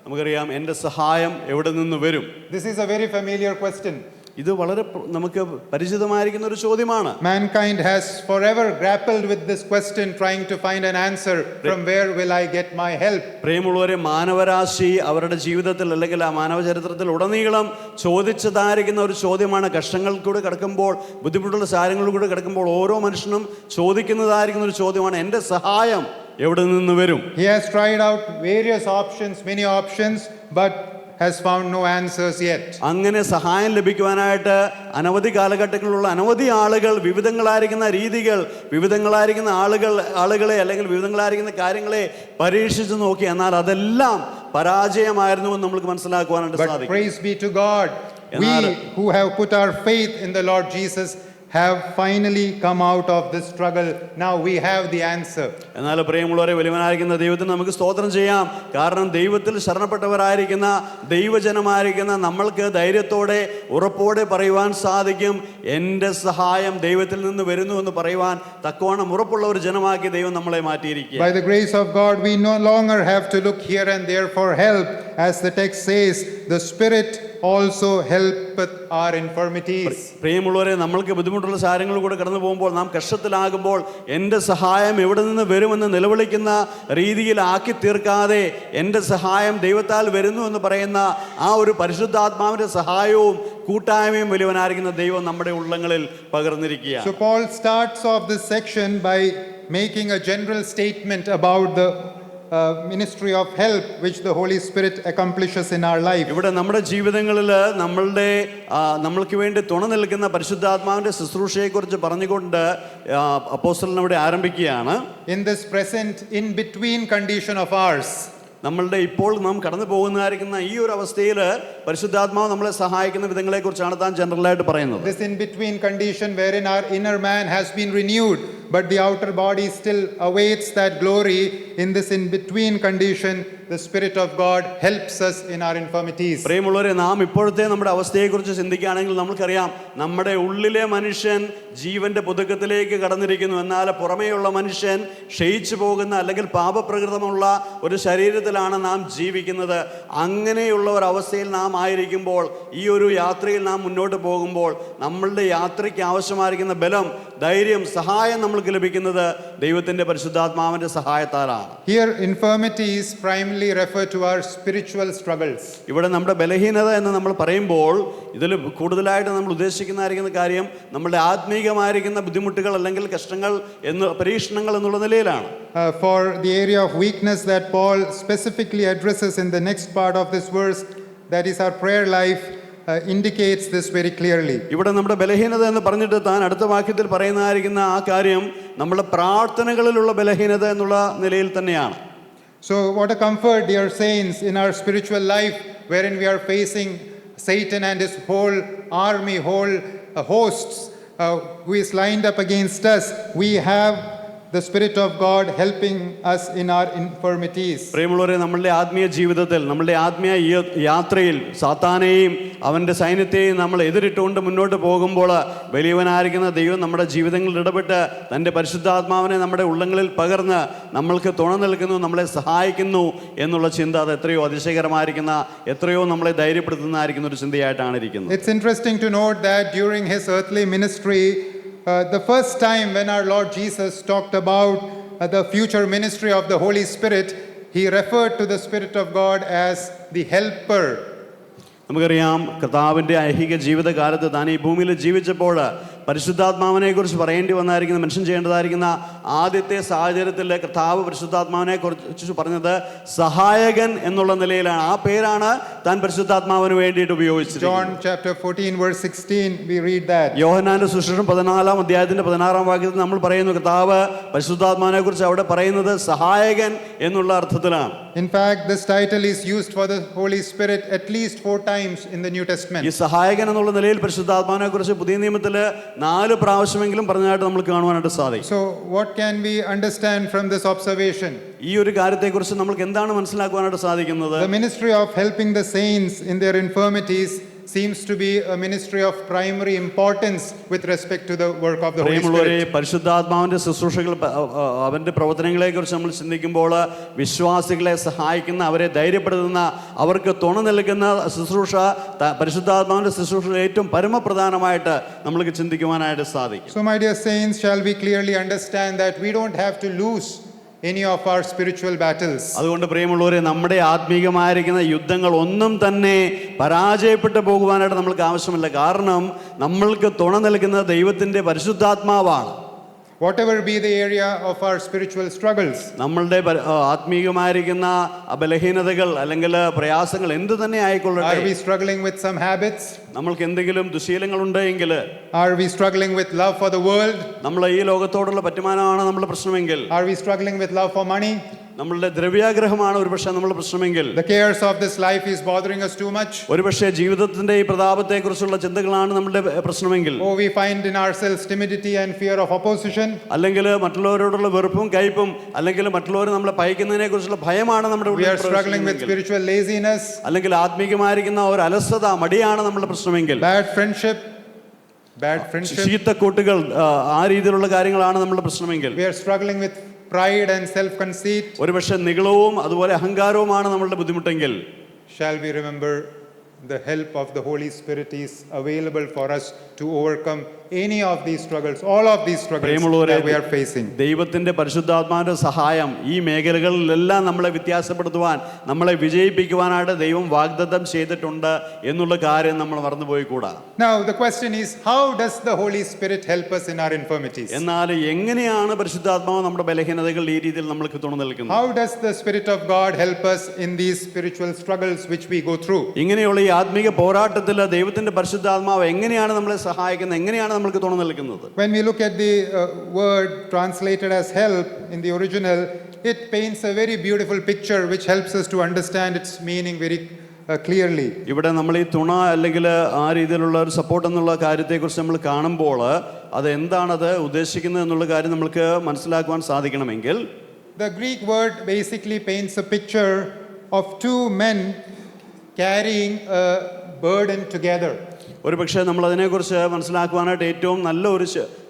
B: നമുക്കറിയാം, എൻ്റെ സഹായം എവിടെ നിന്ന് വരും?
A: This is a very familiar question.
B: ഇത് വളരെ നമുക്ക് പരിചിതമായിരിക്കുന്ന ഒരു ചോദ്യമാണ്.
A: Mankind has forever grappled with this question, trying to find an answer. From where will I get my help?
B: പ്രിയമുള്ളവരെ, മാനവരാശി അവരുടെ ജീവിതത്തിൽ അല്ലെങ്കിൽ ആ മാനവ ചരിത്രത്തിൽ ഉടനീളം ചോദിച്ചതായിരിക്കുന്ന ഒരു ചോദ്യമാണ്. കഷ്ടങ്ങൾ കൂടെ കിടക്കുമ്പോൾ, ബുദ്ധിമുട്ടുള്ള സാഹചര്യങ്ങളിൽ കൂടെ കിടക്കുമ്പോൾ ഓരോ മനുഷ്യനും ചോദിക്കുന്നതായിരിക്കുന്ന ഒരു ചോദ്യമാണ്, എൻ്റെ സഹായം എവിടെ നിന്ന് വരും?
A: He has tried out various options, many options, but has found no answers yet.
B: അങ്ങനെ സഹായം ലഭിക്കുവാനായിട്ട് അനവധി കാലഘട്ടങ്ങളിലുള്ള അനവധി ആളുകൾ, വിവിധങ്ങളായിരിക്കുന്ന രീതികൾ, വിവിധങ്ങളായിരിക്കുന്ന ആളുകളെ അല്ലെങ്കിൽ വിവിധങ്ങളായിരിക്കുന്ന കാര്യങ്ങളെ പരീക്ഷിച്ചു നോക്കി. എന്നാൽ അതെല്ലാം പരാജയമായിരുന്നു എന്ന് നമുക്ക് മനസ്സിലാക്കുവാനായിട്ട്
A: But
B: സാധിക്കും.
A: praise be to God, we who have put our faith in the Lord Jesus have finally come out of this struggle. Now we have the answer.
B: എന്നാൽ പ്രിയമുള്ളവരെ, വലിയവനായിരിക്കുന്ന ദൈവത്തിന് നമുക്ക് സ്തോത്രം ചെയ്യാം. കാരണം ദൈവത്തിൽ ശരണപ്പെട്ടവരായിരിക്കുന്ന ദൈവജനമായിരിക്കുന്ന നമ്മൾക്ക് ധൈര്യത്തോടെ ഉറപ്പോടെ പറയുവാൻ സാധിക്കും, എൻ്റെ സഹായം ദൈവത്തിൽ നിന്ന് വരുന്നു എന്ന് പറയുവാൻ തക്കവണ്ണം ഉറപ്പുള്ള ഒരു ജനമാക്കി ദൈവം നമ്മളെ മാറ്റിയിരിക്കുക.
A: By the grace of God, we no longer have to look here and there for help. As the text says, the Spirit also helpeth our infirmities.
B: പ്രിയമുള്ളവരെ, നമ്മൾക്ക് ബുദ്ധിമുട്ടുള്ള സാഹചര്യങ്ങൾ കൂടെ കടന്നു പോകുമ്പോൾ, നാം കഷ്ടത്തിലാകുമ്പോൾ എൻ്റെ സഹായം എവിടെ നിന്ന് വരുമെന്ന് നിലവിളിക്കുന്ന രീതിയിലാക്കി തീർക്കാതെ, എൻ്റെ സഹായം ദൈവത്താൽ വരുന്നു എന്ന് പറയുന്ന ആ ഒരു പരിശുദ്ധാത്മാവിൻ്റെ സഹായവും കൂട്ടായ്മയും വലിയവനായിരിക്കുന്ന ദൈവം നമ്മുടെ ഉള്ളങ്ങളിൽ പകർന്നിരിക്കുക.
A: So Paul starts off this section by making a general statement about the ministry of help which the Holy Spirit accomplishes in our life.
B: ഇവിടെ നമ്മുടെ ജീവിതങ്ങളിൽ നമ്മൾക്ക് വേണ്ടി തുണ നിൽക്കുന്ന പരിശുദ്ധാത്മാവിന്റെ ശുശ്രൂഷയെക്കുറിച്ച് പറഞ്ഞുകൊണ്ട് അപ്പോസ്തലൻ അവിടെ ആരംഭിക്കുകയാണ്.
A: In this present in between condition of ours,
B: നമ്മളുടെ ഇപ്പോൾ നാം കടന്നു പോകുന്നതായിരിക്കുന്ന ഈ ഒരു അവസ്ഥയിൽ പരിശുദ്ധാത്മാവ് നമ്മളെ സഹായിക്കുന്ന വിധങ്ങളെക്കുറിച്ചാണ് താൻ ജനറലായിട്ട് പറയുന്നത്.
A: This in-between condition wherein our inner man has been renewed, but the outer body still awaits that glory. In this in-between condition, the Spirit of God helps us in our infirmities.
B: പ്രിയമുള്ളവരെ, നാം ഇപ്പോഴത്തെ നമ്മുടെ അവസ്ഥയെക്കുറിച്ച് ചിന്തിക്കുകയാണെങ്കിൽ നമുക്കറിയാം, നമ്മുടെ ഉള്ളിലെ മനുഷ്യൻ ജീവന്റെ പുതുക്കത്തിലേക്ക് കടന്നിരിക്കുന്നു. എന്നാൽ പുറമേയുള്ള മനുഷ്യൻ ക്ഷയിച്ചു പോകുന്ന അല്ലെങ്കിൽ പാപപ്രകൃതമുള്ള ഒരു ശരീരത്തിലാണ് നാം ജീവിക്കുന്നത്. അങ്ങനെയുള്ള ഒരു അവസ്ഥയിൽ നാം ആയിരിക്കുമ്പോൾ, ഈ ഒരു യാത്രയിൽ നാം മുന്നോട്ട് പോകുമ്പോൾ നമ്മളുടെ യാത്രയ്ക്ക് ആവശ്യമായിരിക്കുന്ന ബലം, ധൈര്യം, സഹായം നമ്മൾക്ക് ലഭിക്കുന്നത് ദൈവത്തിന്റെ പരിശുദ്ധാത്മാവിന്റെ സഹായത്താലാണ്.
A: Here infirmities primarily refer to our spiritual struggles.
B: ഇവിടെ നമ്മുടെ ബലഹീനത എന്ന് നമ്മൾ പറയുമ്പോൾ ഇതിൽ കൂടുതലായിട്ട് നമ്മൾ ഉദ്ദേശിക്കുന്നതായിരിക്കുന്ന കാര്യം നമ്മുടെ ആത്മീകമായിരിക്കുന്ന ബുദ്ധിമുട്ടുകൾ അല്ലെങ്കിൽ കഷ്ടങ്ങൾ പരീക്ഷണങ്ങൾ എന്നുള്ള നിലയിലാണ്.
A: For the area of weakness that Paul specifically addresses in the next part of this verse, that is our prayer life, indicates this very clearly.
B: ഇവിടെ നമ്മുടെ ബലഹീനത എന്ന് പറഞ്ഞിട്ട് താൻ അടുത്ത വാക്യത്തിൽ പറയുന്നതായിരിക്കുന്ന ആ കാര്യം നമ്മുടെ പ്രാർത്ഥനകളിലുള്ള ബലഹീനത എന്നുള്ള നിലയിൽ തന്നെയാണ്.
A: So what a comfort, dear saints, in our spiritual life wherein we are facing Satan and his whole army, whole hosts who is lined up against us. We have the Spirit of God helping us in our infirmities.
B: പ്രിയമുള്ളവരെ, നമ്മളുടെ ആത്മീയ ജീവിതത്തിൽ, നമ്മളുടെ ആത്മീയ യാത്രയിൽ സാത്താനെയും അവൻ്റെ സൈന്യത്തെയും നമ്മൾ എതിരിട്ടുകൊണ്ട് മുന്നോട്ട് പോകുമ്പോൾ വലിയവനായിരിക്കുന്ന ദൈവം നമ്മുടെ ജീവിതങ്ങളിൽ ഇടപെട്ട് തൻ്റെ പരിശുദ്ധാത്മാവിനെ നമ്മുടെ ഉള്ളങ്ങളിൽ പകർന്ന് നമ്മൾക്ക് തുണ നൽകുന്നു, നമ്മളെ സഹായിക്കുന്നു എന്നുള്ള ചിന്ത അത് എത്രയോ അതിശയകരമായിരിക്കുന്ന, എത്രയോ നമ്മളെ ധൈര്യപ്പെടുത്തുന്നതായിരിക്കുന്ന ഒരു ചിന്തയായിട്ടാണ് ഇരിക്കുന്നത്.
A: It's interesting to note that during his earthly ministry, the first time when our Lord Jesus talked about the future ministry of the Holy Spirit, he referred to the Spirit of God as the helper.
B: നമുക്കറിയാം, കർത്താവിൻ്റെ ഐഹിക ജീവിതകാലത്ത് താൻ ഈ ഭൂമിയിൽ ജീവിച്ചപ്പോൾ പരിശുദ്ധാത്മാവിനെ കുറിച്ച് പറയേണ്ടി വന്നായിരിക്കുന്ന, മനുഷ്യൻ ചെയ്യേണ്ടതായിരിക്കുന്ന ആദ്യത്തെ സാഹചര്യത്തിൽ കർത്താവ് പരിശുദ്ധാത്മാവിനെ കുറിച്ച് പറഞ്ഞത് സഹായകൻ എന്നുള്ള നിലയിലാണ്. ആ പേരാണ് താൻ പരിശുദ്ധാത്മാവിന് വേണ്ടിയിട്ട് ഉപയോഗിച്ചത്.
A: John chapter 14 verse 16 we read that.
B: യോഹന്നാന്റെ സുവിശേഷം 14-ാം അധ്യായത്തിന്റെ 16-ാം വാക്യത്തിൽ നമ്മൾ പറയുന്നു, കർത്താവ് പരിശുദ്ധാത്മാവിനെ കുറിച്ച് അവിടെ പറയുന്നത് സഹായകൻ എന്നുള്ള അർത്ഥത്തിലാണ്.
A: In fact, this title is used for the Holy Spirit at least 4 times in the New Testament.
B: ഈ സഹായകൻ എന്നുള്ള നിലയിൽ പരിശുദ്ധാത്മാവിനെ കുറിച്ച് പുതിയ നിയമത്തിൽ 4 പ്രാവശ്യമെങ്കിലും പറഞ്ഞതായിട്ട് നമുക്ക് കാണുവാനായിട്ട് സാധിക്കും.
A: So what can we understand from this observation?
B: ഈ ഒരു കാര്യത്തെക്കുറിച്ച് നമുക്ക് എന്താണ് മനസ്സിലാക്കുവാനായിട്ട് സാധിക്കുന്നത്?
A: The ministry of helping the saints in their infirmities seems to be a ministry of primary importance with respect to the work of the Holy Spirit.
B: പരിശുദ്ധാത്മാവിന്റെ ശുശ്രൂഷകൾ, അവന്റെ പ്രവർത്തനങ്ങളെ കുറിച്ച് നമ്മൾ ചിന്തിക്കുമ്പോൾ വിശ്വാസികളെ സഹായിക്കുന്ന, അവരെ ധൈര്യപ്പെടുത്തുന്ന, അവർക്ക് തുണ നൽകുന്ന ശുശ്രൂഷ, പരിശുദ്ധാത്മാവിന്റെ ശുശ്രൂഷ ഏറ്റവും പരമപ്രധാനമായിട്ട് നമ്മൾക്ക് ചിന്തിക്കുവാനായിട്ട് സാധിക്കും.
A: So my dear saints, shall we clearly understand that we don't have to lose any of our spiritual battles.
B: അതുകൊണ്ട് പ്രിയമുള്ളവരെ, നമ്മുടെ ആത്മീകമായിരിക്കുന്ന യുദ്ധങ്ങൾ ഒന്നും തന്നെ പരാജയപ്പെട്ടു പോകുവാനായിട്ട് നമ്മൾക്ക് ആവശ്യമില്ല. കാരണം നമ്മൾക്ക് തുണ നൽകുന്ന ദൈവത്തിന്റെ പരിശുദ്ധാത്മാവാണ്.
A: Whatever be the area of our spiritual struggles,
B: നമ്മളുടെ ആത്മീകമായിരിക്കുന്ന ബലഹീനതകൾ അല്ലെങ്കിൽ പ്രയാസങ്ങൾ എന്ത് തന്നെ ആയിക്കൊള്ളട്ടെ,
A: are we struggling with some habits?
B: നമ്മൾക്ക് എന്തെങ്കിലും ദുശീലങ്ങൾ ഉണ്ടെങ്കിൽ,
A: are we struggling with love for the world?
B: നമ്മൾ ഈ ലോകത്തോടുള്ള പറ്റുമാനമാണ് നമ്മുടെ പ്രശ്നമെങ്കിൽ,
A: are we struggling with love for money?
B: നമ്മളുടെ ദ്രവ്യാഗ്രഹമാണ് ഒരുപക്ഷെ നമ്മുടെ പ്രശ്നമെങ്കിൽ,
A: the cares of this life is bothering us too much,
B: ഒരുപക്ഷെ ജീവിതത്തിന്റെ ഈ പ്രതാപത്തെ കുറിച്ചുള്ള ചിന്തകളാണ് നമ്മുടെ പ്രശ്നമെങ്കിൽ,
A: oh we find in ourselves timidity and fear of opposition,
B: അല്ലെങ്കിൽ മറ്റുള്ളവരോടുള്ള വെറുപ്പും കയ്പും, അല്ലെങ്കിൽ മറ്റുള്ളവർ നമ്മളെ പയക്കുന്നതിനെ കുറിച്ചുള്ള ഭയമാണ് നമ്മുടെ
A: we are struggling with spiritual laziness,
B: അല്ലെങ്കിൽ ആത്മീകമായിരിക്കുന്ന ഒരു അലസത, മടിയാണ് നമ്മുടെ പ്രശ്നമെങ്കിൽ,
A: bad friendship,
B: ചീത്തക്കൂട്ടുകൾ, ആ രീതിയിലുള്ള കാര്യങ്ങളാണ് നമ്മുടെ പ്രശ്നമെങ്കിൽ,
A: we are struggling with pride and self conceit,
B: ഒരുപക്ഷെ നിഗളവും അതുപോലെ അഹങ്കാരവുമാണ് നമ്മളുടെ ബുദ്ധിമുട്ടെങ്കിൽ,
A: shall we remember the help of the Holy Spirit is available for us to overcome any of these struggles, all of these struggles that we are facing.
B: ദൈവത്തിന്റെ പരിശുദ്ധാത്മാവിന്റെ സഹായം ഈ മേഖലകളിലെല്ലാം നമ്മളെ വ്യത്യാസപ്പെടുത്തുവാൻ, നമ്മളെ വിജയിപ്പിക്കുവാനായിട്ട് ദൈവം വാഗ്ദത്തം ചെയ്തിട്ടുണ്ട് എന്നുള്ള കാര്യം നമ്മൾ മറന്നുപോയിക്കൂടാ.
A: Now the question is, how does the Holy Spirit help us in our infirmities?
B: എന്നാൽ എങ്ങനെയാണ് പരിശുദ്ധാത്മാവ് നമ്മുടെ ബലഹീനതകൾ ഈ രീതിയിൽ നമ്മൾക്ക് തുണ നൽകുന്നത്?
A: How does the Spirit of God help us in these spiritual struggles which we go through?
B: ഇങ്ങനെയുള്ള ഈ ആത്മീക പോരാട്ടത്തിൽ ദൈവത്തിന്റെ പരിശുദ്ധാത്മാവ് എങ്ങനെയാണ് നമ്മളെ സഹായിക്കുന്നത്, എങ്ങനെയാണ് നമ്മൾക്ക് തുണ നൽകുന്നത്?
A: When we look at the word translated as help in the original, it paints a very beautiful picture which helps us to understand its meaning very clearly.
B: ഇവിടെ നമ്മൾ ഈ തുണ അല്ലെങ്കിൽ ആ രീതിയിലുള്ള ഒരു സപ്പോർട്ട് എന്നുള്ള കാര്യത്തെക്കുറിച്ച് നമ്മൾ കാണുമ്പോൾ അത് എന്താണത് ഉദ്ദേശിക്കുന്നത് എന്നുള്ള കാര്യം നമുക്ക് മനസ്സിലാക്കുവാൻ സാധിക്കണമെങ്കിൽ
A: The Greek word basically paints a picture of two men carrying a burden together.
B: ഒരു പക്ഷേ നമ്മൾ അതിനെക്കുറിച്ച് മനസ്സിലാക്കുവാനായിട്ട് ഏറ്റവും നല്ല ഒരു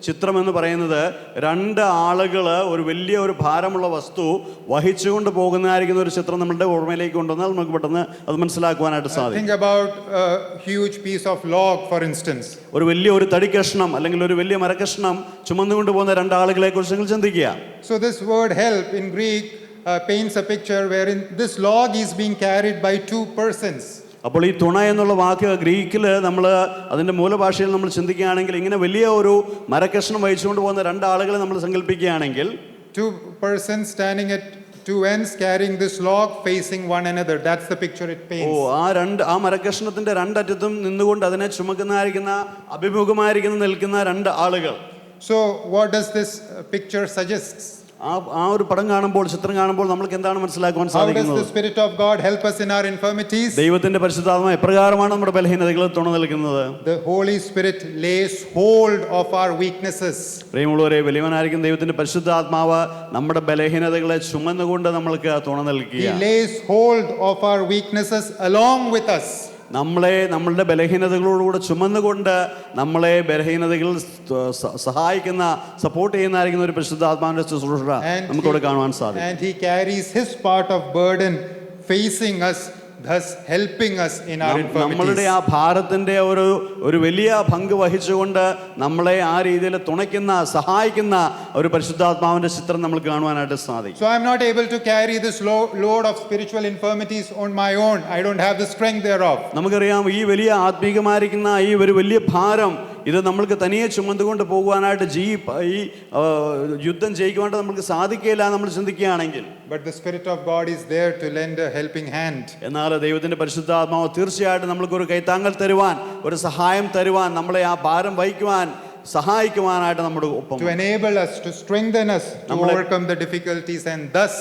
B: ചിത്രം എന്ന് പറയുന്നത് രണ്ട് ആളുകൾ ഒരു വലിയ ഒരു ഭാരമുള്ള വസ്തു വഹിച്ചുകൊണ്ട് പോകുന്നതായിരിക്കുന്ന ഒരു ചിത്രം നമ്മളുടെ ഓർമ്മയിലേക്ക് കൊണ്ടുവന്നാൽ നമുക്ക് പെട്ടെന്ന് അത് മനസ്സിലാക്കുവാനായിട്ട് സാധിക്കും.
A: Think about a huge piece of log, for instance.
B: ഒരു വലിയ ഒരു തടി കഷ്ണം അല്ലെങ്കിൽ ഒരു വലിയ മരക്കഷ്ണം ചുമന്നുകൊണ്ട് പോകുന്ന രണ്ട് ആളുകളെ കുറിച്ച് നിങ്ങൾ ചിന്തിക്കുക.
A: So this word help in Greek paints a picture wherein this log is being carried by two persons.
B: അപ്പോൾ ഈ തുണ എന്നുള്ള വാക്ക് ഗ്രീക്കിൽ നമ്മൾ അതിൻ്റെ മൂലഭാഷയിൽ നമ്മൾ ചിന്തിക്കുകയാണെങ്കിൽ ഇങ്ങനെ വലിയ ഒരു മരക്കഷ്ണം വഹിച്ചുകൊണ്ട് പോകുന്ന രണ്ട് ആളുകളെ നമ്മൾ സങ്കല്പിക്കുകയാണെങ്കിൽ
A: Two persons standing at two ends carrying this log facing one another. That's the picture it paints.
B: ആ മരക്കഷ്ണത്തിന്റെ രണ്ടറ്റത്തും നിന്നുകൊണ്ട് അതിനെ ചുമക്കുന്നതായിരിക്കുന്ന അഭിമുഖമായിരിക്കുന്ന നിൽക്കുന്ന രണ്ട് ആളുകൾ.
A: So what does this picture suggests?
B: ആ ഒരു പടം കാണുമ്പോൾ ചിത്രം കാണുമ്പോൾ നമുക്ക് എന്താണ് മനസ്സിലാക്കുവാൻ
A: How does
B: സാധിക്കുന്നത്?
A: the Spirit of God help us in our infirmities?
B: ദൈവത്തിന്റെ പരിശുദ്ധാത്മാവ് എപ്രകാരമാണ് നമ്മുടെ ബലഹീനതകളിൽ തുണ നിൽക്കുന്നത്?
A: The Holy Spirit lays hold of our weaknesses.
B: പ്രിയമുള്ളവരെ, വലിയവനായിരിക്കും ദൈവത്തിന്റെ പരിശുദ്ധാത്മാവ് നമ്മുടെ ബലഹീനതകളെ ചുമന്നുകൊണ്ട് നമ്മൾക്ക് തുണ
A: He
B: നൽകുക.
A: lays hold of our weaknesses along with us.
B: നമ്മളുടെ ബലഹീനതകളോടുകൂടെ ചുമന്നുകൊണ്ട് നമ്മളെ ബലഹീനതകളിൽ സഹായിക്കുന്ന സപ്പോർട്ട് ചെയ്യുന്നതായിരിക്കുന്ന ഒരു പരിശുദ്ധാത്മാവിന്റെ ശുശ്രൂഷ നമുക്കിവിടെ കാണുവാൻ സാധിക്കും.
A: And he carries his part of burden facing us, thus helping us in our
B: നമ്മളുടെ
A: infirmities.
B: ആ ഭാരത്തിന്റെ ഒരു വലിയ പങ്ക് വഹിച്ചുകൊണ്ട് നമ്മളെ ആ രീതിയിൽ തുണയ്ക്കുന്ന സഹായിക്കുന്ന ഒരു പരിശുദ്ധാത്മാവിന്റെ ചിത്രം നമ്മൾ കാണുവാനായിട്ട് സാധിക്കും.
A: So I'm not able to carry this load of spiritual infirmities on my own. I don't have the strength thereof.
B: നമുക്കറിയാം, ഈ വലിയ ആത്മീകമായിരിക്കുന്ന ഈ ഒരു വലിയ ഭാരം ഇത് നമ്മൾക്ക് തനിയെ ചുമന്നുകൊണ്ട് പോകുവാനായിട്ട് ഈ യുദ്ധം ജയിക്കുവാനായിട്ട് നമുക്ക് സാധിക്കില്ല നമ്മൾ ചിന്തിക്കുകയാണെങ്കിൽ.
A: But the Spirit of God is there to lend a helping hand.
B: എന്നാൽ ദൈവത്തിന്റെ പരിശുദ്ധാത്മാവ് തീർച്ചയായിട്ടും നമ്മൾക്കൊരു കൈത്താങ്ങൽ തരുവാൻ, ഒരു സഹായം തരുവാൻ, നമ്മളെ ആ ഭാരം വഹിക്കുവാൻ സഹായിക്കുവാനായിട്ട് നമ്മുടെ ഒപ്പം,
A: To enable us, to strengthen us, to overcome the difficulties, and thus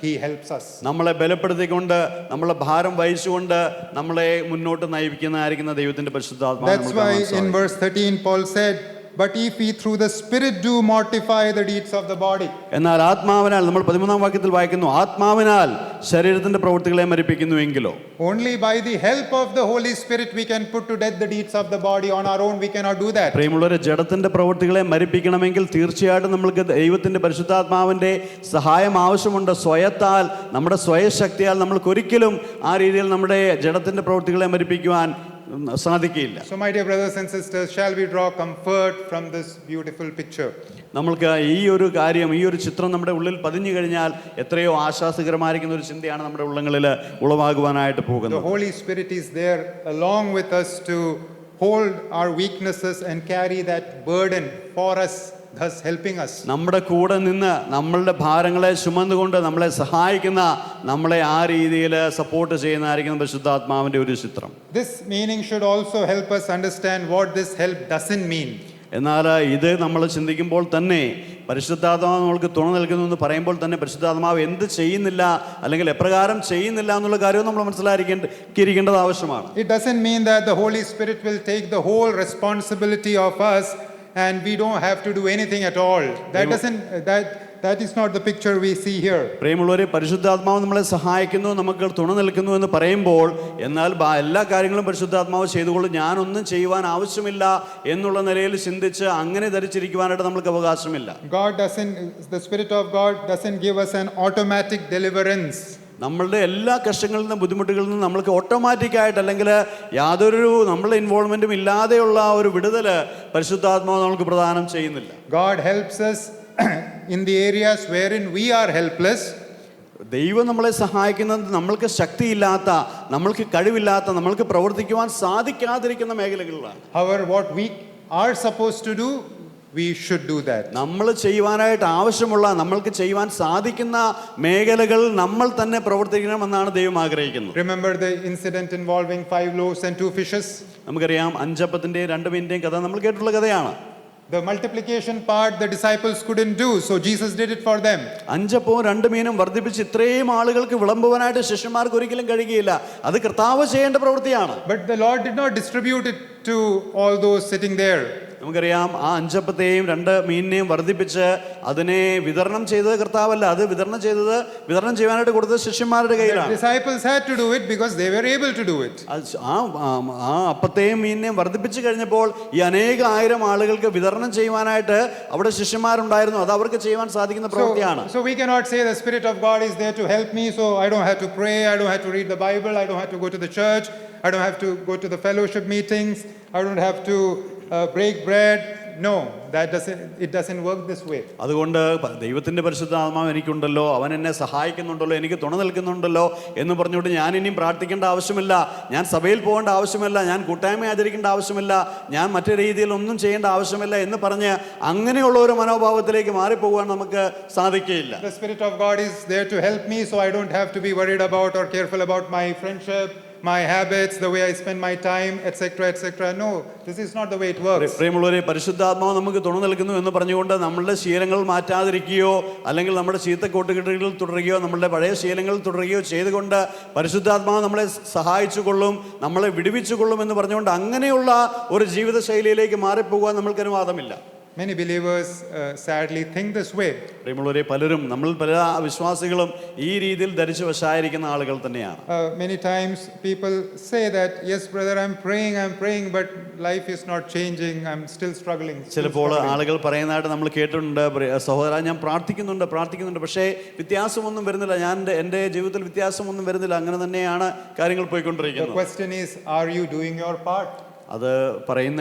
A: He helps us.
B: നമ്മളെ ബലപ്പെടുത്തിക്കൊണ്ട് നമ്മളെ ഭാരം വഹിച്ചുകൊണ്ട് നമ്മളെ മുന്നോട്ട് നയിക്കുന്നതായിരിക്കുന്ന ദൈവത്തിന്റെ പരിശുദ്ധാത്മാവ്.
A: That's why in verse 13 Paul said, but if we through the Spirit do mortify the deeds of the body.
B: എന്നാൽ ആത്മാവിനാൽ, നമ്മൾ 13-ാം വാക്യത്തിൽ വായിക്കുന്നു, ആത്മാവിനാൽ ശരീരത്തിന്റെ പ്രവൃത്തികളെ മരിപ്പിക്കുന്നുവെങ്കിലോ.
A: Only by the help of the Holy Spirit we can put to death the deeds of the body. On our own we cannot do that.
B: പ്രിയമുള്ളവരെ, ജഡത്തിന്റെ പ്രവൃത്തികളെ മരിപ്പിക്കണമെങ്കിൽ തീർച്ചയായിട്ടും നമ്മൾക്ക് ദൈവത്തിന്റെ പരിശുദ്ധാത്മാവിന്റെ സഹായം ആവശ്യമുണ്ട്. സ്വയത്താൽ, നമ്മുടെ സ്വയശക്തിയാൽ നമ്മൾക്ക് ഒരിക്കലും ആ രീതിയിൽ നമ്മുടെ ജഡത്തിന്റെ പ്രവൃത്തികളെ മരിപ്പിക്കുവാൻ സാധിക്കില്ല.
A: So my dear brothers and sisters, shall we draw comfort from this beautiful picture?
B: നമ്മൾക്ക് ഈ ഒരു കാര്യം, ഈ ഒരു ചിത്രം നമ്മുടെ ഉള്ളിൽ പതിഞ്ഞു കഴിഞ്ഞാൽ എത്രയോ ആശ്വാസകരമായിരിക്കുന്ന ഒരു ചിന്തയാണ് നമ്മുടെ ഉള്ളങ്ങളിൽ ഉളവാകുവാനായിട്ട്
A: The
B: പോകുന്നത്.
A: Holy Spirit is there along with us to hold our weaknesses and carry that burden for us, thus helping us.
B: നമ്മുടെ കൂടെ നിന്ന് നമ്മളുടെ ഭാരങ്ങളെ ചുമന്നുകൊണ്ട് നമ്മളെ സഹായിക്കുന്ന, നമ്മളെ ആ രീതിയിൽ സപ്പോർട്ട് ചെയ്യുന്നതായിരിക്കുന്ന പരിശുദ്ധാത്മാവിന്റെ ഒരു ചിത്രം.
A: This meaning should also help us understand what this help doesn't mean.
B: എന്നാൽ ഇത് നമ്മൾ ചിന്തിക്കുമ്പോൾ തന്നെ പരിശുദ്ധാത്മാവ് നമ്മൾക്ക് തുണ നൽകുന്നു എന്ന് പറയുമ്പോൾ തന്നെ പരിശുദ്ധാത്മാവ് എന്ത് ചെയ്യുന്നില്ല അല്ലെങ്കിൽ എപ്രകാരം ചെയ്യുന്നില്ല എന്നുള്ള കാര്യവും നമ്മൾ മനസ്സിലാക്കിയിരിക്കേണ്ടത് ആവശ്യമാണ്.
A: It doesn't mean that the Holy Spirit will take the whole responsibility of us and we don't have to do anything at all. That is not the picture we see here.
B: പ്രിയമുള്ളവരെ, പരിശുദ്ധാത്മാവ് നമ്മളെ സഹായിക്കുന്നു, നമുക്ക് തുണ നിൽക്കുന്നു എന്ന് പറയുമ്പോൾ എന്നാൽ എല്ലാ കാര്യങ്ങളും പരിശുദ്ധാത്മാവ് ചെയ്തുകൊള്ളും, ഞാനൊന്നും ചെയ്യുവാൻ ആവശ്യമില്ല എന്നുള്ള നിലയിൽ ചിന്തിച്ച് അങ്ങനെ ധരിച്ചിരിക്കുവാനായിട്ട് നമുക്ക് അവകാശമില്ല.
A: The Spirit of God doesn't give us an automatic deliverance.
B: നമ്മളുടെ എല്ലാ കഷ്ടങ്ങളിൽ നിന്നും ബുദ്ധിമുട്ടുകളിൽ നിന്നും നമ്മൾക്ക് ഓട്ടോമാറ്റിക്കായിട്ട് അല്ലെങ്കിൽ യാതൊരു നമ്മളുടെ ഇൻവോൾവ്മെന്റും ഇല്ലാതെയുള്ള ഒരു വിടുതല് പരിശുദ്ധാത്മാവ് നമുക്ക് പ്രദാനം ചെയ്യുന്നില്ല.
A: God helps us in the areas wherein we are helpless.
B: ദൈവം നമ്മളെ സഹായിക്കുന്നത് നമ്മൾക്ക് ശക്തിയില്ലാത്ത, നമ്മൾക്ക് കഴിവില്ലാത്ത, നമ്മൾക്ക് പ്രവർത്തിക്കുവാൻ സാധിക്കാതിരിക്കുന്ന മേഖലകളിലാണ്.
A: However, what we are supposed to do, we should do that.
B: നമ്മൾ ചെയ്യുവാനായിട്ട് ആവശ്യമുള്ള, നമ്മൾക്ക് ചെയ്യുവാൻ സാധിക്കുന്ന മേഖലകൾ നമ്മൾ തന്നെ പ്രവർത്തിക്കണമെന്നാണ് ദൈവം ആഗ്രഹിക്കുന്നത്.
A: Remember the incident involving 5 loaves and 2 fishes?
B: നമുക്കറിയാം, 5 അപ്പത്തിന്റെയും 2 മീനിന്റെയും കഥ നമ്മൾ കേട്ടിട്ടുള്ള കഥയാണ്.
A: The multiplication part the disciples couldn't do, so Jesus did it for them.
B: 5 അപ്പവും 2 മീനും വർദ്ധിപ്പിച്ച് ഇത്രയും ആളുകൾക്ക് വിളമ്പുവാനായിട്ട് ശിഷ്യന്മാർക്ക് ഒരിക്കലും കഴിയുകയില്ല. അത് കർത്താവ് ചെയ്യേണ്ട പ്രവൃത്തിയാണ്.
A: But the Lord did not distribute it to all those sitting there.
B: നമുക്കറിയാം, ആ 5 അപ്പത്തെയും 2 മീനിനെയും വർദ്ധിപ്പിച്ച് അതിനെ വിതരണം ചെയ്തത് കർത്താവല്ല. അത് വിതരണം ചെയ്യാനായിട്ട് കൊടുത്തത് ശിഷ്യന്മാരുടെ
A: The
B: കയ്യിലാണ്.
A: disciples had to do it because they were able to do it.
B: ആ അപ്പത്തെയും മീനിനെയും വർദ്ധിപ്പിച്ചു കഴിഞ്ഞപ്പോൾ ഈ അനേകായിരം ആളുകൾക്ക് വിതരണം ചെയ്യുവാനായിട്ട് അവിടെ ശിഷ്യന്മാരുണ്ടായിരുന്നു. അത് അവർക്ക് ചെയ്യുവാൻ സാധിക്കുന്ന പ്രവൃത്തിയാണ്.
A: So we cannot say the Spirit of God is there to help me, so I don't have to pray, I don't have to read the Bible, I don't have to go to the church, I don't have to go to the fellowship meetings, I don't have to break bread. No, it doesn't work this way.
B: അതുകൊണ്ട് ദൈവത്തിൻ്റെ പരിശുദ്ധാത്മാവ് എനിക്കുണ്ടല്ലോ, അവൻ എന്നെ സഹായിക്കുന്നുണ്ടല്ലോ, എനിക്ക് തുണ നിൽക്കുന്നുണ്ടല്ലോ എന്ന് പറഞ്ഞുകൊണ്ട് ഞാൻ ഇനിയും പ്രാർത്ഥിക്കേണ്ട ആവശ്യമില്ല, ഞാൻ സഭയിൽ പോകേണ്ട ആവശ്യമില്ല, ഞാൻ കൂട്ടായ്മ ആചരിക്കേണ്ട ആവശ്യമില്ല, ഞാൻ മറ്റു രീതിയിൽ ഒന്നും ചെയ്യേണ്ട ആവശ്യമില്ല എന്ന് പറഞ്ഞ് അങ്ങനെയുള്ള ഒരു മനോഭാവത്തിലേക്ക് മാറിപ്പോകാൻ നമുക്ക് സാധിക്കുകയില്ല.
A: The Spirit of God is there to help me, so I don't have to be worried about or careful about my friendship, my habits, the way I spend my time, etc., etc. No, this is not the way it works.
B: പ്രിയമുള്ളവരെ, പരിശുദ്ധാത്മാവ് നമുക്ക് തുണ നൽകുന്നു എന്ന് പറഞ്ഞുകൊണ്ട് നമ്മളുടെ ശീലങ്ങൾ മാറ്റാതിരിക്കുകയോ അല്ലെങ്കിൽ നമ്മുടെ ചീത്ത കൂട്ടുകെട്ടുകളിൽ തുടരുകയോ നമ്മളുടെ പഴയ ശീലങ്ങൾ തുടരുകയോ ചെയ്തുകൊണ്ട് പരിശുദ്ധാത്മാവ് നമ്മളെ സഹായിച്ചുകൊള്ളും, നമ്മളെ വിടുവിച്ചുകൊള്ളും എന്ന് പറഞ്ഞുകൊണ്ട് അങ്ങനെയുള്ള ഒരു ജീവിത ശൈലിയിലേക്ക് മാറിപ്പോകാൻ നമ്മൾക്ക് അനുവാദമില്ല.
A: Many believers sadly think this way.
B: പ്രിയമുള്ളവരെ, നമ്മൾ പല വിശ്വാസികളും ഈ രീതിയിൽ ധരിച്ചു വശായിരിക്കുന്ന ആളുകൾ തന്നെയാണ്.
A: Many times people say that, yes brother, I'm praying, but life is not changing, I'm still struggling.
B: ചിലപ്പോൾ ആളുകൾ പറയുന്നതായിട്ട് നമ്മൾ കേട്ടിട്ടുണ്ട്, സഹോദരാ ഞാൻ പ്രാർത്ഥിക്കുന്നുണ്ട്, പക്ഷേ വ്യത്യാസമൊന്നും വരുന്നില്ല, എൻ്റെ ജീവിതത്തിൽ വ്യത്യാസമൊന്നും വരുന്നില്ല, അങ്ങനെ തന്നെയാണ് കാര്യങ്ങൾ പോയിക്കൊണ്ടിരിക്കുന്നത്.
A: The question is, are you doing your part?
B: അത് പറയുന്ന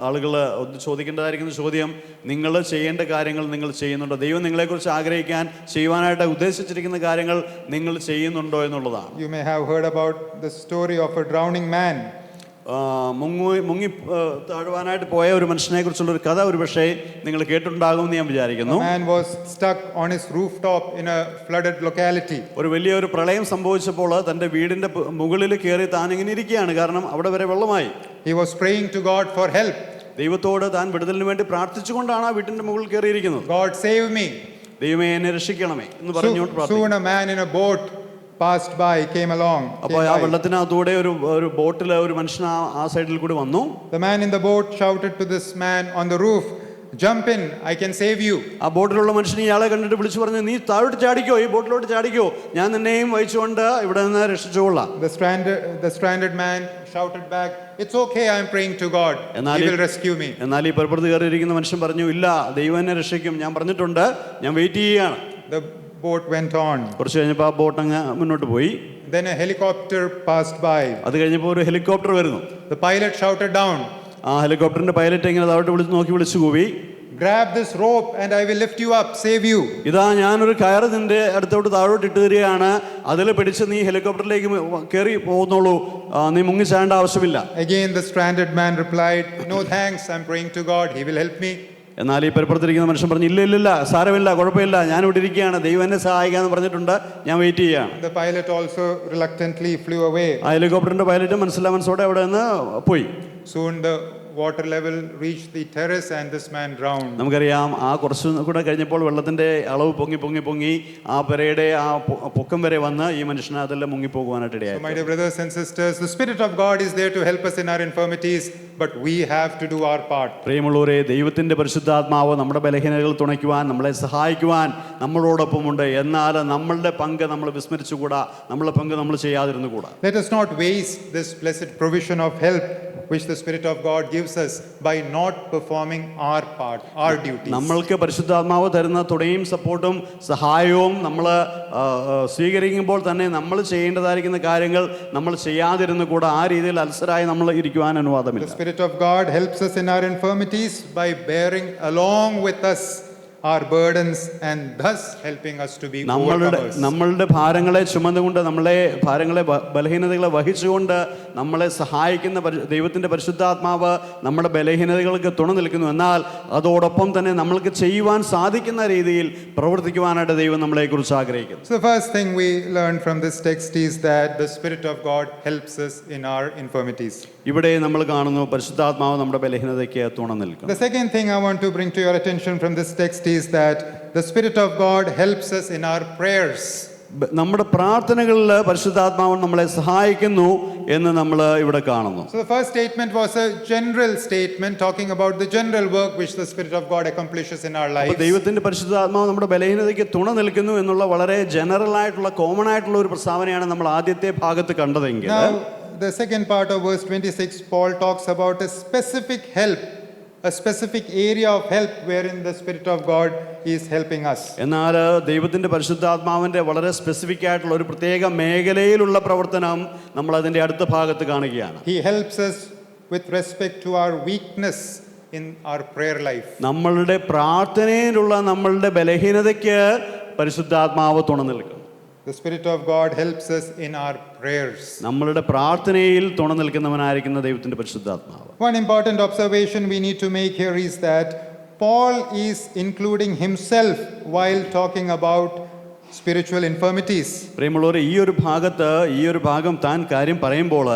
B: ആളുകൾ ഒന്ന് ചോദിക്കേണ്ടതായിരിക്കുന്ന ചോദ്യം, നിങ്ങൾ ചെയ്യേണ്ട കാര്യങ്ങൾ നിങ്ങൾ ചെയ്യുന്നുണ്ടോ? ദൈവം നിങ്ങളെക്കുറിച്ച് ചെയ്യുവാനായിട്ട് ഉദ്ദേശിച്ചിരിക്കുന്ന കാര്യങ്ങൾ നിങ്ങൾ ചെയ്യുന്നുണ്ടോ എന്നുള്ളതാണ്.
A: You may have heard about the story of a drowning man.
B: മുങ്ങി താഴുവാനായിട്ട് പോയ ഒരു മനുഷ്യനെ കുറിച്ചുള്ള ഒരു കഥ ഒരു പക്ഷേ നിങ്ങൾ കേട്ടിട്ടുണ്ടാകുമെന്ന് ഞാൻ വിചാരിക്കുന്നു.
A: A man was stuck on his rooftop in a flooded locality.
B: ഒരു വലിയൊരു പ്രളയം സംഭവിച്ചപ്പോൾ തൻ്റെ വീടിൻ്റെ മുകളിൽ കയറി താൻ ഇങ്ങനെ ഇരിക്കുകയാണ്, കാരണം അവിടെ വരെ വെള്ളമായി.
A: He was praying to God for help.
B: ദൈവത്തോട് താൻ വിടുതലിന് വേണ്ടി പ്രാർത്ഥിച്ചുകൊണ്ടാണ് ആ വീട്ടിൻ്റെ മുകളിൽ കയറിയിരിക്കുന്നത്.
A: God save me.
B: ദൈവമേ എന്നെ രക്ഷിക്കണമേ എന്ന് പറഞ്ഞുകൊണ്ട് പ്രാർത്ഥിച്ചു.
A: Soon a man in a boat passed by, came along.
B: അപ്പോൾ ആ വെള്ളത്തിനകത്തൂടെ ഒരു ബോട്ടിൽ ഒരു മനുഷ്യൻ ആ സൈഡിൽ കൂടി വന്നു.
A: The man in the boat shouted to this man on the roof, jump in, I can save you.
B: ആ ബോട്ടിലുള്ള മനുഷ്യൻ ഇയാളെ കണ്ടിട്ട് വിളിച്ചു പറഞ്ഞു, നീ താഴോട്ട് ചാടിക്കോ, ഈ ബോട്ടിലോട്ട് ചാടിക്കോ, ഞാൻ നിന്നെയും വഹിച്ചുകൊണ്ട് ഇവിടെ നിന്ന് രക്ഷിച്ചുകൊള്ളാം.
A: The stranded man shouted back, it's okay, I am praying to God, he will rescue me.
B: എന്നാൽ ഈ പുറത്ത് കയറിയിരിക്കുന്ന മനുഷ്യൻ പറഞ്ഞു, ഇല്ല, ദൈവം എന്നെ രക്ഷിക്കും, ഞാൻ പറഞ്ഞിട്ടുണ്ട്, ഞാൻ വെയിറ്റ് ചെയ്യുകയാണ്.
A: The boat went on.
B: കുറച്ച് കഴിഞ്ഞപ്പോൾ ആ ബോട്ട് അങ്ങ് മുന്നോട്ട് പോയി.
A: Then a helicopter passed by.
B: അത് കഴിഞ്ഞപ്പോൾ ഒരു ഹെലികോപ്റ്റർ വരുന്നു.
A: The pilot shouted down,
B: ആ ഹെലികോപ്റ്ററിന്റെ പൈലറ്റ് ഇങ്ങനെ താഴോട്ട് വിളിച്ചു കൂവി,
A: grab this rope and I will lift you up, save you.
B: ഇതാ ഞാനൊരു കയറ് നിന്റെ അടുത്തോട്ട് താഴോട്ട് ഇട്ട് തരികയാണ്, അതിൽ പിടിച്ച് നീ ഹെലികോപ്റ്ററിലേക്ക് കയറി പോകുന്നുള്ളൂ, നീ മുങ്ങി ചാടേണ്ട ആവശ്യമില്ല.
A: Again the stranded man replied, no thanks, I'm praying to God, he will help me.
B: എന്നാൽ ഈ പെരുപ്പുറത്തിരിക്കുന്ന മനുഷ്യൻ പറഞ്ഞു, ഇല്ല, സാരമില്ല, കുഴപ്പമില്ല, ഞാൻ ഇവിടെ ഇരിക്കുകയാണ്, ദൈവം എന്നെ സഹായിക്കാന്ന് പറഞ്ഞിട്ടുണ്ട്, ഞാൻ വെയിറ്റ് ചെയ്യാണ്.
A: The pilot also reluctantly flew away.
B: ആ ഹെലികോപ്റ്ററിന്റെ പൈലറ്റ് മനസ്സിലോടെ അവിടെ നിന്ന് പോയി.
A: Soon the water level reached the terrace and this man drowned.
B: നമുക്കറിയാം, ആ കുറച്ച് കൂടെ കഴിഞ്ഞപ്പോൾ വെള്ളത്തിന്റെ അളവ് പൊങ്ങി ആ പെരയുടെ ആ പൊക്കം വരെ വന്ന് ഈ മനുഷ്യനെ അതെല്ലാം മുങ്ങിപ്പോകുവാനായിട്ട് ഇടയായി.
A: So my dear brothers and sisters, the Spirit of God is there to help us in our infirmities, but we have to do our part.
B: പ്രിയമുള്ളവരെ, ദൈവത്തിന്റെ പരിശുദ്ധാത്മാവ് നമ്മുടെ ബലഹീനതകൾ തുണയ്ക്കുവാൻ, നമ്മളെ സഹായിക്കുവാൻ നമ്മളോടൊപ്പമുണ്ട്. എന്നാൽ നമ്മളുടെ പങ്ക് നമ്മൾ വിസ്മരിച്ചുകൂടാ, നമ്മളുടെ പങ്ക് നമ്മൾ ചെയ്യാതിരുന്നുകൂടാ.
A: Let us not waste this blessed provision of help which the Spirit of God gives us by not performing our part, our duties.
B: നമ്മൾക്ക് പരിശുദ്ധാത്മാവ് തരുന്ന തുണയും സപ്പോർട്ടും സഹായവും നമ്മൾ സ്വീകരിക്കുമ്പോൾ തന്നെ നമ്മൾ ചെയ്യേണ്ടതായിരിക്കുന്ന കാര്യങ്ങൾ നമ്മൾ ചെയ്യാതിരുന്നുകൂടാ, ആ രീതിയിൽ അലസരായി നമ്മൾ ഇരിക്കുവാൻ അനുവാദമില്ല.
A: The Spirit of God helps us in our infirmities by bearing along with us our burdens and thus helping us to be overcomers.
B: നമ്മളുടെ ഭാരങ്ങളെ ചുമന്നുകൊണ്ട്, ബലഹീനതകളെ വഹിച്ചുകൊണ്ട് നമ്മളെ സഹായിക്കുന്ന ദൈവത്തിന്റെ പരിശുദ്ധാത്മാവ് നമ്മുടെ ബലഹീനതകൾക്ക് തുണ നിൽക്കുന്നു. എന്നാൽ അതോടൊപ്പം തന്നെ നമ്മൾക്ക് ചെയ്യുവാൻ സാധിക്കുന്ന രീതിയിൽ പ്രവർത്തിക്കുവാനായിട്ട് ദൈവം നമ്മളെ കുറിച്ച് ആഗ്രഹിക്കുന്നു.
A: So the first thing we learn from this text is that the Spirit of God helps us in our infirmities.
B: ഈ ഇവിടെ നമ്മൾ കാണുന്നു പരിശുദ്ധാത്മാവ് നമ്മുടെ ബലഹീനതയ്ക്ക് തുണ നിൽക്കും.
A: The second thing I want to bring to your attention from this text is that the Spirit of God helps us in our prayers.
B: നമ്മുടെ പ്രാർത്ഥനകളിൽ പരിശുദ്ധാത്മാവ് നമ്മളെ സഹായിക്കുന്നു എന്ന് നമ്മൾ ഇവിടെ കാണുന്നു.
A: So the first statement was a general statement talking about the general work which the Spirit of God accomplishes in our lives.
B: ദൈവത്തിന്റെ പരിശുദ്ധാത്മാവ് നമ്മുടെ ബലഹീനതയ്ക്ക് തുണ നിൽക്കുന്നു എന്നുള്ള വളരെ ജനറൽ ആയിട്ടുള്ള കോമൺ ആയിട്ടുള്ള ഒരു പ്രസ്താവനയാണ് നമ്മൾ ആദ്യത്തെ ഭാഗത്ത് കണ്ടതെങ്കിൽ,
A: Now the second part of verse 26, Paul talks about a specific help, a specific area of help wherein the Spirit of God is helping us.
B: എന്നാൽ ദൈവത്തിന്റെ പരിശുദ്ധാത്മാവിന്റെ വളരെ സ്പെസിഫിക് ആയിട്ടുള്ള ഒരു പ്രത്യേക മേഖലയിലുള്ള പ്രവർത്തനം നമ്മൾ അതിന്റെ അടുത്ത ഭാഗത്ത് കാണുകയാണ്.
A: He helps us with respect to our weakness in our prayer life.
B: നമ്മളുടെ പ്രാർത്ഥനയിലുള്ള നമ്മളുടെ ബലഹീനതയ്ക്ക് പരിശുദ്ധാത്മാവ് തുണ നിൽക്കും.
A: The Spirit of God helps us in our prayers.
B: നമ്മളുടെ പ്രാർത്ഥനയിൽ തുണ നിൽക്കുന്നവനായിരിക്കുന്ന ദൈവത്തിന്റെ പരിശുദ്ധാത്മാവ്.
A: One important observation we need to make here is that Paul is including himself while talking about spiritual infirmities.
B: പ്രിയമുള്ളവരെ, ഈ ഒരു ഭാഗം താൻ കാര്യം പറയുമ്പോൾ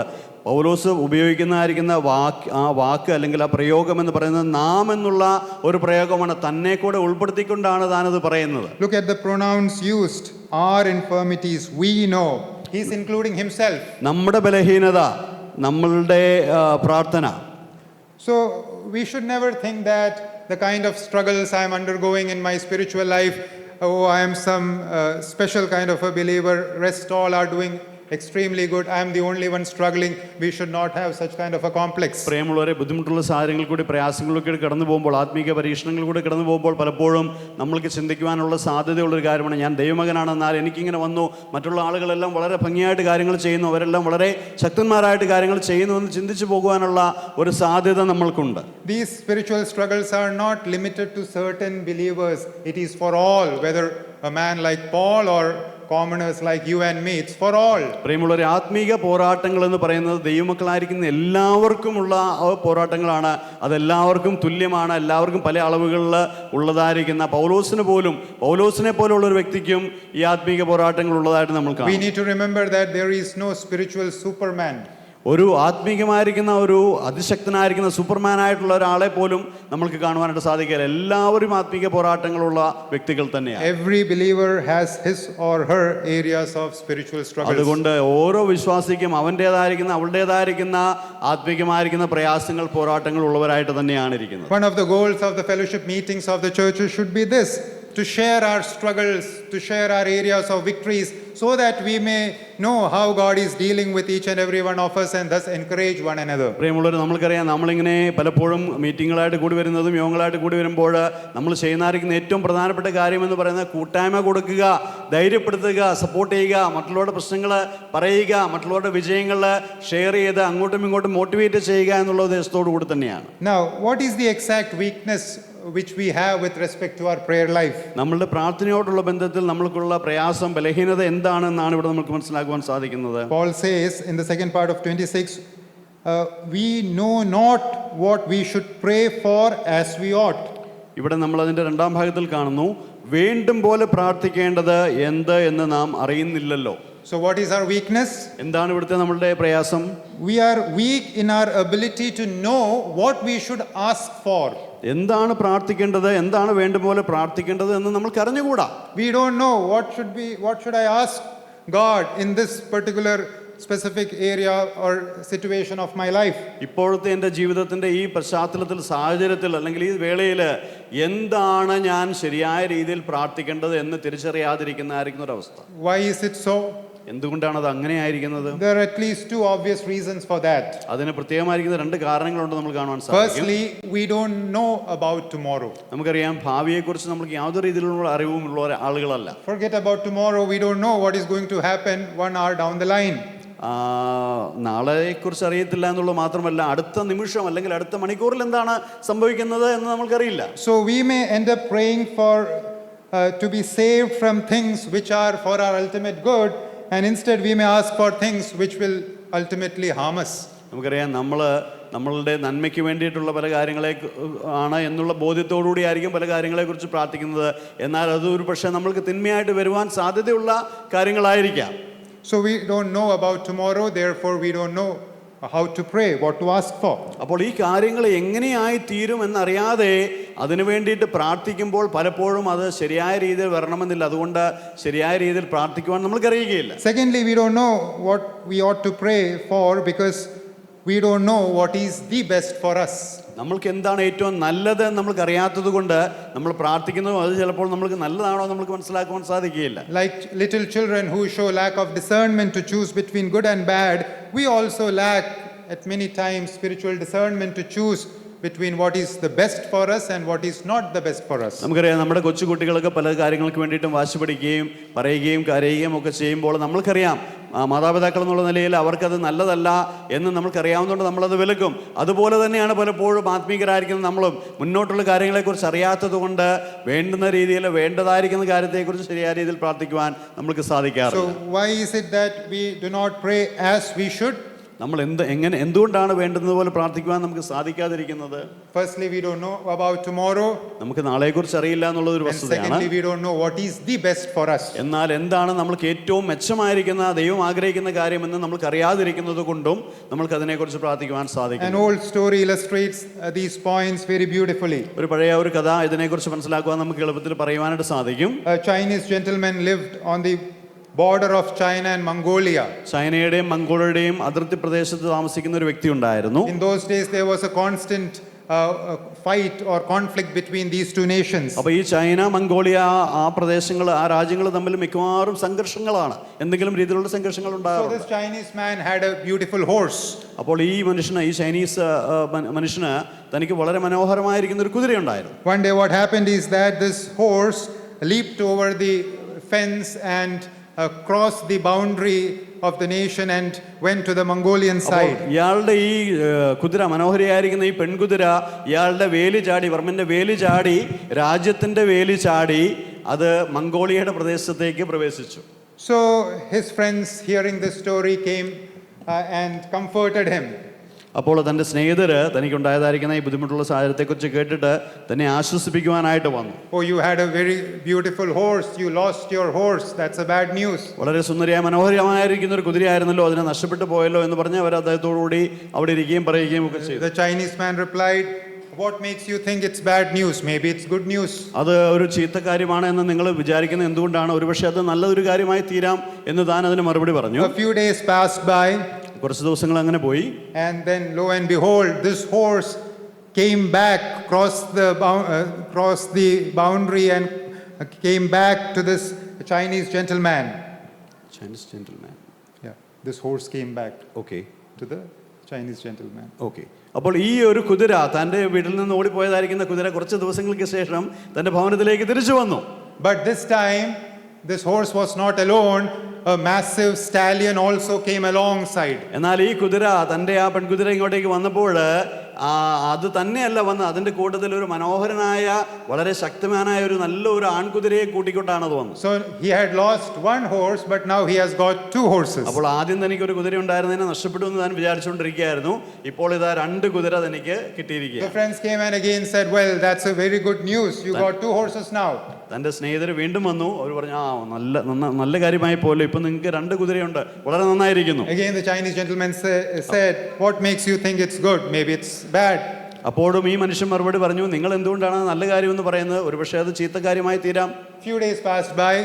B: പൗലോസ് ഉപയോഗിക്കുന്നതായിരിക്കുന്ന വാക്ക് അല്ലെങ്കിൽ ആ പ്രയോഗം എന്ന് പറയുന്നത് നാം എന്നുള്ള ഒരു പ്രയോഗമാണ്. തന്നെ കൂടെ ഉൾപ്പെടുത്തിക്കൊണ്ടാണ് താനത് പറയുന്നത്.
A: Look at the pronouns used. Our infirmities, we know. He's including himself.
B: നമ്മുടെ ബലഹീനത, നമ്മളുടെ പ്രാർത്ഥന.
A: So we should never think that the kind of struggles I am undergoing in my spiritual life, oh, I am some special kind of a believer, rest all are doing extremely good, I am the only one struggling. We should not have such kind of a complex.
B: പ്രേമുള്ളവരെ, ബുദ്ധിമുട്ടുള്ള സാഹചര്യങ്ങൾ കൂടി പ്രയാസങ്ങളിലൂടെ കടന്നു പോകുമ്പോൾ, ആത്മീക പരീക്ഷണങ്ങൾ കൂടി കടന്നു പോകുമ്പോൾ പലപ്പോഴും നമ്മൾക്ക് ചിന്തിക്കുവാനുള്ള സാധ്യതയുള്ളൊരു കാര്യമാണ്, ഞാൻ ദൈവമകനാണെന്നാൽ എനിക്കിങ്ങനെ വന്നു, മറ്റുള്ള ആളുകളെല്ലാം വളരെ ഭംഗിയായിട്ട് കാര്യങ്ങൾ ചെയ്യുന്നു, അവരെല്ലാം വളരെ ശക്തന്മാരായിട്ട് കാര്യങ്ങൾ ചെയ്യുന്നു എന്ന് ചിന്തിച്ചു പോകുവാനുള്ള ഒരു സാധ്യത നമ്മൾക്കുണ്ട്.
A: These spiritual struggles are not limited to certain believers. It is for all, whether a man like Paul or commoners like you and me, it's for all.
B: പ്രിയമുള്ളവരെ, ആത്മീക പോരാട്ടങ്ങൾ എന്ന് പറയുന്നത് ദൈവമക്കളായിരിക്കുന്ന എല്ലാവർക്കുമുള്ള പോരാട്ടങ്ങളാണ്. അതെല്ലാവർക്കും തുല്യമാണ്. എല്ലാവർക്കും പല അളവുകളിൽ ഉള്ളതായിരിക്കുന്ന പൗലോസിനെ പോലുള്ള ഒരു വ്യക്തിക്കും ഈ ആത്മീക പോരാട്ടങ്ങൾ ഉള്ളതായിട്ട് നമ്മൾ കാണാം.
A: We need to remember that there is no spiritual superman.
B: ഒരു ആത്മീകമായിരിക്കുന്ന ഒരു അതിശക്തനായിരിക്കുന്ന സൂപ്പർമാനായിട്ടുള്ള ഒരാളെ പോലും നമ്മൾക്ക് കാണുവാനായിട്ട് സാധിക്കില്ല. എല്ലാവരും ആത്മീക പോരാട്ടങ്ങളുള്ള വ്യക്തികൾ തന്നെയാണ്.
A: Every believer has his or her areas of spiritual struggles.
B: അതുകൊണ്ട് ഓരോ വിശ്വാസിക്കും അവളുടേതായിരിക്കുന്ന ആത്മീകമായിരിക്കുന്ന പ്രയാസങ്ങൾ, പോരാട്ടങ്ങൾ ഉള്ളവരായിട്ട് തന്നെയാണ് ഇരിക്കുന്നത്.
A: One of the goals of the fellowship meetings of the churches should be this: to share our struggles, to share our areas of victories, so that we may know how God is dealing with each and every one of us and thus encourage one another.
B: പ്രിയമുള്ളവർ, നമ്മൾക്കറിയാം, നമ്മളിങ്ങനെ പലപ്പോഴും മീറ്റിങ്ങുകളായിട്ട് കൂടി വരുന്നതും യോഗങ്ങളായിട്ട് കൂടി വരുമ്പോൾ നമ്മൾ ചെയ്യുന്നതായിരിക്കുന്ന ഏറ്റവും പ്രധാനപ്പെട്ട കാര്യം എന്ന് പറയുന്നത് കൂട്ടായ്മ കൊടുക്കുക, ധൈര്യപ്പെടുത്തുക, സപ്പോർട്ട് ചെയ്യുക, മറ്റുള്ളവരുടെ പ്രശ്നങ്ങൾ പറയുക, മറ്റുള്ളവരുടെ വിജയങ്ങൾ ഷെയർ ചെയ്ത് അങ്ങോട്ടും ഇങ്ങോട്ടും മോട്ടിവേറ്റ് ചെയ്യുക എന്നുള്ള ഉദ്ദേശത്തോടു കൂടി തന്നെയാണ്.
A: Now, what is the exact weakness which we have with respect to our prayer life?
B: നമ്മളുടെ പ്രാർത്ഥനയോടുള്ള ബന്ധത്തിൽ നമ്മൾക്കുള്ള പ്രയാസം, ബലഹീനത എന്താണെന്നാണ് ഇവിടെ നമുക്ക് മനസ്സിലാക്കുവാൻ സാധിക്കുന്നത്.
A: Paul says in the second part of 26, we know not what we should pray for as we ought.
B: ഇവിടെ നമ്മൾ അതിന്റെ രണ്ടാം ഭാഗത്തിൽ കാണുന്നു, വേണ്ടും പോലെ പ്രാർത്ഥിക്കേണ്ടത് എന്ത് എന്ന് നാം അറിയുന്നില്ലല്ലോ.
A: So what is our weakness?
B: എന്താണ് ഇവിടുത്തെ നമ്മളുടെ പ്രയാസം?
A: We are weak in our ability to know what we should ask for.
B: എന്താണ് പ്രാർത്ഥിക്കേണ്ടത്, എന്താണ് വേണ്ടും പോലെ പ്രാർത്ഥിക്കേണ്ടത് എന്ന് നമ്മൾക്ക് അറിഞ്ഞുകൂടാ.
A: We don't know what should I ask God in this particular specific area or situation of my life.
B: ഇപ്പോഴത്തെ എൻ്റെ ജീവിതത്തിന്റെ ഈ പശ്ചാത്തലത്തിൽ, സാഹചര്യത്തിൽ, അല്ലെങ്കിൽ ഈ വേളയിൽ എന്താണ് ഞാൻ ശരിയായ രീതിയിൽ പ്രാർത്ഥിക്കേണ്ടത് എന്ന് തിരിച്ചറിയാതിരിക്കുന്ന ഒരു അവസ്ഥ.
A: Why is it so?
B: എന്തുകൊണ്ടാണ് അത് അങ്ങനെ ആയിരിക്കുന്നത്?
A: There are at least two obvious reasons for that.
B: അതിന് പ്രത്യേകമായിരിക്കുന്ന രണ്ട് കാരണങ്ങളുണ്ട് നമ്മൾ കാണുവാൻ സാധിക്കും.
A: Firstly, we don't know about tomorrow.
B: നമുക്കറിയാം, ഭാവിയെക്കുറിച്ച് നമുക്ക് യാതൊരു രീതിയിലുള്ള അറിവും ഉള്ള ആളുകളല്ല.
A: Forget about tomorrow. We don't know what is going to happen 1 hour down the line.
B: നാളെക്കുറിച്ച് അറിയത്തില്ല എന്നുള്ളത് മാത്രമല്ല, അടുത്ത നിമിഷം അല്ലെങ്കിൽ അടുത്ത മണിക്കൂറിൽ എന്താണ് സംഭവിക്കുന്നത് എന്ന് നമുക്കറിയില്ല.
A: So we may end up praying for to be saved from things which are for our ultimate good, and instead we may ask for things which will ultimately harm us.
B: നമുക്കറിയാം, നമ്മളുടെ നന്മയ്ക്ക് വേണ്ടിയിട്ടുള്ള പല കാര്യങ്ങളെ ആണ് എന്നുള്ള ബോധ്യത്തോടുകൂടി ആയിരിക്കും പല കാര്യങ്ങളെക്കുറിച്ച് പ്രാർത്ഥിക്കുന്നത്. എന്നാൽ അതൊരു പക്ഷേ നമ്മൾക്ക് തിന്മയായിട്ട് വരുവാൻ സാധ്യതയുള്ള കാര്യങ്ങളായിരിക്കാം.
A: So we don't know about tomorrow, therefore we don't know how to pray, what to ask for.
B: അപ്പോൾ ഈ കാര്യങ്ങൾ എങ്ങനെയായി തീരുമെന്നറിയാതെ അതിനു വേണ്ടിയിട്ട് പ്രാർത്ഥിക്കുമ്പോൾ പലപ്പോഴും അത് ശരിയായ രീതിയിൽ വരണമെന്നില്ല. അതുകൊണ്ട് ശരിയായ രീതിയിൽ പ്രാർത്ഥിക്കുവാൻ നമ്മൾക്ക് അറിയുകയില്ല.
A: Secondly, we don't know what we ought to pray for because we don't know what is the best for us.
B: നമ്മൾക്ക് എന്താണ് ഏറ്റവും നല്ലത് എന്ന് നമ്മൾക്ക് അറിയാത്തത് കൊണ്ട് നമ്മൾ പ്രാർത്ഥിക്കുന്നതും അത് ചിലപ്പോൾ നമ്മൾക്ക് നല്ലതാണോ നമ്മൾക്ക് മനസ്സിലാക്കുവാൻ സാധിക്കുകയില്ല.
A: Like little children who show lack of discernment to choose between good and bad, we also lack at many times spiritual discernment to choose between what is the best for us and what is not the best for us.
B: നമുക്കറിയാം, നമ്മുടെ കൊച്ചു കുട്ടികളൊക്കെ പല കാര്യങ്ങൾക്ക് വേണ്ടിയിട്ടും വാശി പിടിക്കുകയും പറയുകയും കരയുകയും ഒക്കെ ചെയ്യുമ്പോൾ നമ്മൾക്കറിയാം മാതാപിതാക്കൾ എന്നുള്ള നിലയിൽ അവർക്കത് നല്ലതല്ല എന്ന് നമ്മൾക്കറിയാവുന്നതുകൊണ്ട് നമ്മളത് വിലക്കും. അതുപോലെ തന്നെയാണ് പലപ്പോഴും ആത്മീകരായിരിക്കുന്ന നമ്മളും മുന്നോട്ടുള്ള കാര്യങ്ങളെക്കുറിച്ച് അറിയാത്തത് കൊണ്ട് വേണ്ടുന്ന രീതിയിൽ വേണ്ടതായിരിക്കുന്ന കാര്യത്തെക്കുറിച്ച് ശരിയായ രീതിയിൽ പ്രാർത്ഥിക്കുവാൻ നമ്മൾക്ക് സാധിക്കാറില്ല.
A: So why is it that we do not pray as we should?
B: നമ്മൾ എന്തുകൊണ്ടാണ് വേണ്ടുന്നത് പോലെ പ്രാർത്ഥിക്കുവാൻ നമുക്ക് സാധിക്കാതിരിക്കുന്നത്?
A: Firstly, we don't know about tomorrow.
B: നമുക്ക് നാളെക്കുറിച്ച് അറിയില്ല എന്നുള്ളതൊരു
A: And
B: വസ്തുതയാണ്.
A: secondly, we don't know what is the best for us.
B: എന്നാൽ എന്താണ് നമ്മൾക്ക് ഏറ്റവും മെച്ചമായിരിക്കുന്ന ദൈവം ആഗ്രഹിക്കുന്ന കാര്യമെന്ന് നമ്മൾക്ക് അറിയാതിരിക്കുന്നത് കൊണ്ടും നമ്മൾക്ക് അതിനെക്കുറിച്ച് പ്രാർത്ഥിക്കുവാൻ
A: An
B: സാധിക്കും.
A: old story illustrates these points very beautifully.
B: ഒരു പഴയ ഒരു കഥ ഇതിനെക്കുറിച്ച് മനസ്സിലാക്കുവാൻ നമുക്ക് എളുപ്പത്തിൽ പറയുവാനായിട്ട് സാധിക്കും.
A: A Chinese gentleman lived on the border of China and Mongolia.
B: ചൈനയുടെയും മംഗോളിയയുടെയും അതിർത്തി പ്രദേശത്ത് താമസിക്കുന്ന ഒരു വ്യക്തി ഉണ്ടായിരുന്നു.
A: In those days, there was a constant fight or conflict between these two nations.
B: അപ്പോൾ ഈ ചൈന മംഗോളിയ ആ പ്രദേശങ്ങൾ ആ രാജ്യങ്ങൾ തമ്മിൽ മിക്കവാറും സംഘർഷങ്ങളാണ്, എന്തെങ്കിലും രീതിയിലുള്ള സംഘർഷങ്ങൾ
A: So
B: ഉണ്ടാകാറുണ്ട്.
A: this Chinese man had a beautiful horse.
B: അപ്പോൾ ഈ ചൈനീസ് മനുഷ്യന് തനിക്ക് വളരെ മനോഹരമായിരിക്കുന്ന ഒരു കുതിരയുണ്ടായിരുന്നു.
A: One day what happened is that this horse leaped over the fence and crossed the boundary of the nation and went to the Mongolian side.
B: ഇയാളുടെ ഈ കുതിര, മനോഹരിയായിരിക്കുന്ന ഈ പെൺകുതിര ഇയാളുടെ വേലി ചാടി, വർമ്മന്റെ വേലി ചാടി, രാജ്യത്തിന്റെ വേലി ചാടി അത് മംഗോളിയയുടെ പ്രദേശത്തേക്ക് പ്രവേശിച്ചു.
A: So his friends, hearing this story, came and comforted him.
B: അപ്പോൾ തൻ്റെ സ്നേഹിതർ തനിക്കുണ്ടായതായിരിക്കുന്ന ഈ ബുദ്ധിമുട്ടുള്ള സാഹചര്യത്തെക്കുറിച്ച് കേട്ടിട്ട് തന്നെ ആശ്വസിപ്പിക്കുവാനായിട്ട് വന്നു.
A: Oh, you had a very beautiful horse. You lost your horse. That's a bad news.
B: വളരെ സുന്ദരിയായ മനോഹരമായിരിക്കുന്ന ഒരു കുതിരയായിരുന്നല്ലോ, അതിനെ നഷ്ടപ്പെട്ടു പോയല്ലോ എന്ന് പറഞ്ഞ് അവർ അദ്ദേഹത്തോടുകൂടി അവിടെ ഇരിക്കുകയും പറയുകയും ഒക്കെ ചെയ്തു.
A: The Chinese man replied, what makes you think it's bad news? Maybe it's good news.
B: അത് ഒരു ചീത്ത കാര്യമാണ് എന്ന് നിങ്ങൾ വിചാരിക്കുന്നത് എന്തുകൊണ്ടാണ്? ഒരുപക്ഷെ അത് നല്ലൊരു കാര്യമായി തീരാം എന്ന് താൻ അതിന് മറുപടി പറഞ്ഞു.
A: A few days passed by.
B: കുറച്ച് ദിവസങ്ങൾ അങ്ങനെ പോയി.
A: And then lo and behold, this horse came back, crossed the boundary and came back to this Chinese gentleman.
B: Chinese gentleman.
A: Yeah, this horse came back
B: Okay.
A: to the Chinese gentleman.
B: Okay. അപ്പോൾ ഈ ഒരു കുതിര, തൻ്റെ വീട്ടിൽ നിന്ന് ഓടിപ്പോയതായിരിക്കുന്ന കുതിര കുറച്ച് ദിവസങ്ങൾക്ക് ശേഷം തൻ്റെ ഭവനത്തിലേക്ക് തിരിച്ചു വന്നു.
A: But this time, this horse was not alone. A massive stallion also came alongside.
B: എന്നാൽ ഈ കുതിര, തൻ്റെ ആ പെൺകുതിര ഇങ്ങോട്ടേക്ക് വന്നപ്പോൾ അത് തന്നെയല്ല വന്ന്, അതിൻ്റെ കൂട്ടത്തിൽ ഒരു മനോഹരനായ വളരെ ശക്തമാനായ ഒരു നല്ല ഒരു ആൺകുതിരയെ കൂട്ടിക്കൊണ്ടാണ് അത് വന്നത്.
A: So he had lost one horse, but now he has got two horses.
B: അപ്പോൾ ആദ്യം തനിക്ക് ഒരു കുതിര ഉണ്ടായിരുന്നതിനെ നഷ്ടപ്പെട്ടു എന്ന് താൻ വിചാരിച്ചുകൊണ്ടിരിക്കുകയായിരുന്നു. ഇപ്പോൾ ഇതാ രണ്ട് കുതിര തനിക്ക് കിട്ടിയിരിക്കുക.
A: The friends came and again said, well, that's a very good news. You got two horses now.
B: തൻ്റെ സ്നേഹിതർ വീണ്ടും വന്നു. അവർ പറഞ്ഞു, നല്ല കാര്യമായി പോലെ, ഇപ്പം നിങ്ങൾക്ക് രണ്ട് കുതിരയുണ്ട്, വളരെ നന്നായിരിക്കുന്നു.
A: Again the Chinese gentleman said, what makes you think it's good? Maybe it's bad.
B: അപ്പോഴും ഈ മനുഷ്യൻ മറുപടി പറഞ്ഞു, നിങ്ങൾ എന്തുകൊണ്ടാണ് നല്ല കാര്യമെന്ന് പറയുന്നത്? ഒരുപക്ഷെ അത് ചീത്ത കാര്യമായി തീരാം.
A: Few days passed by.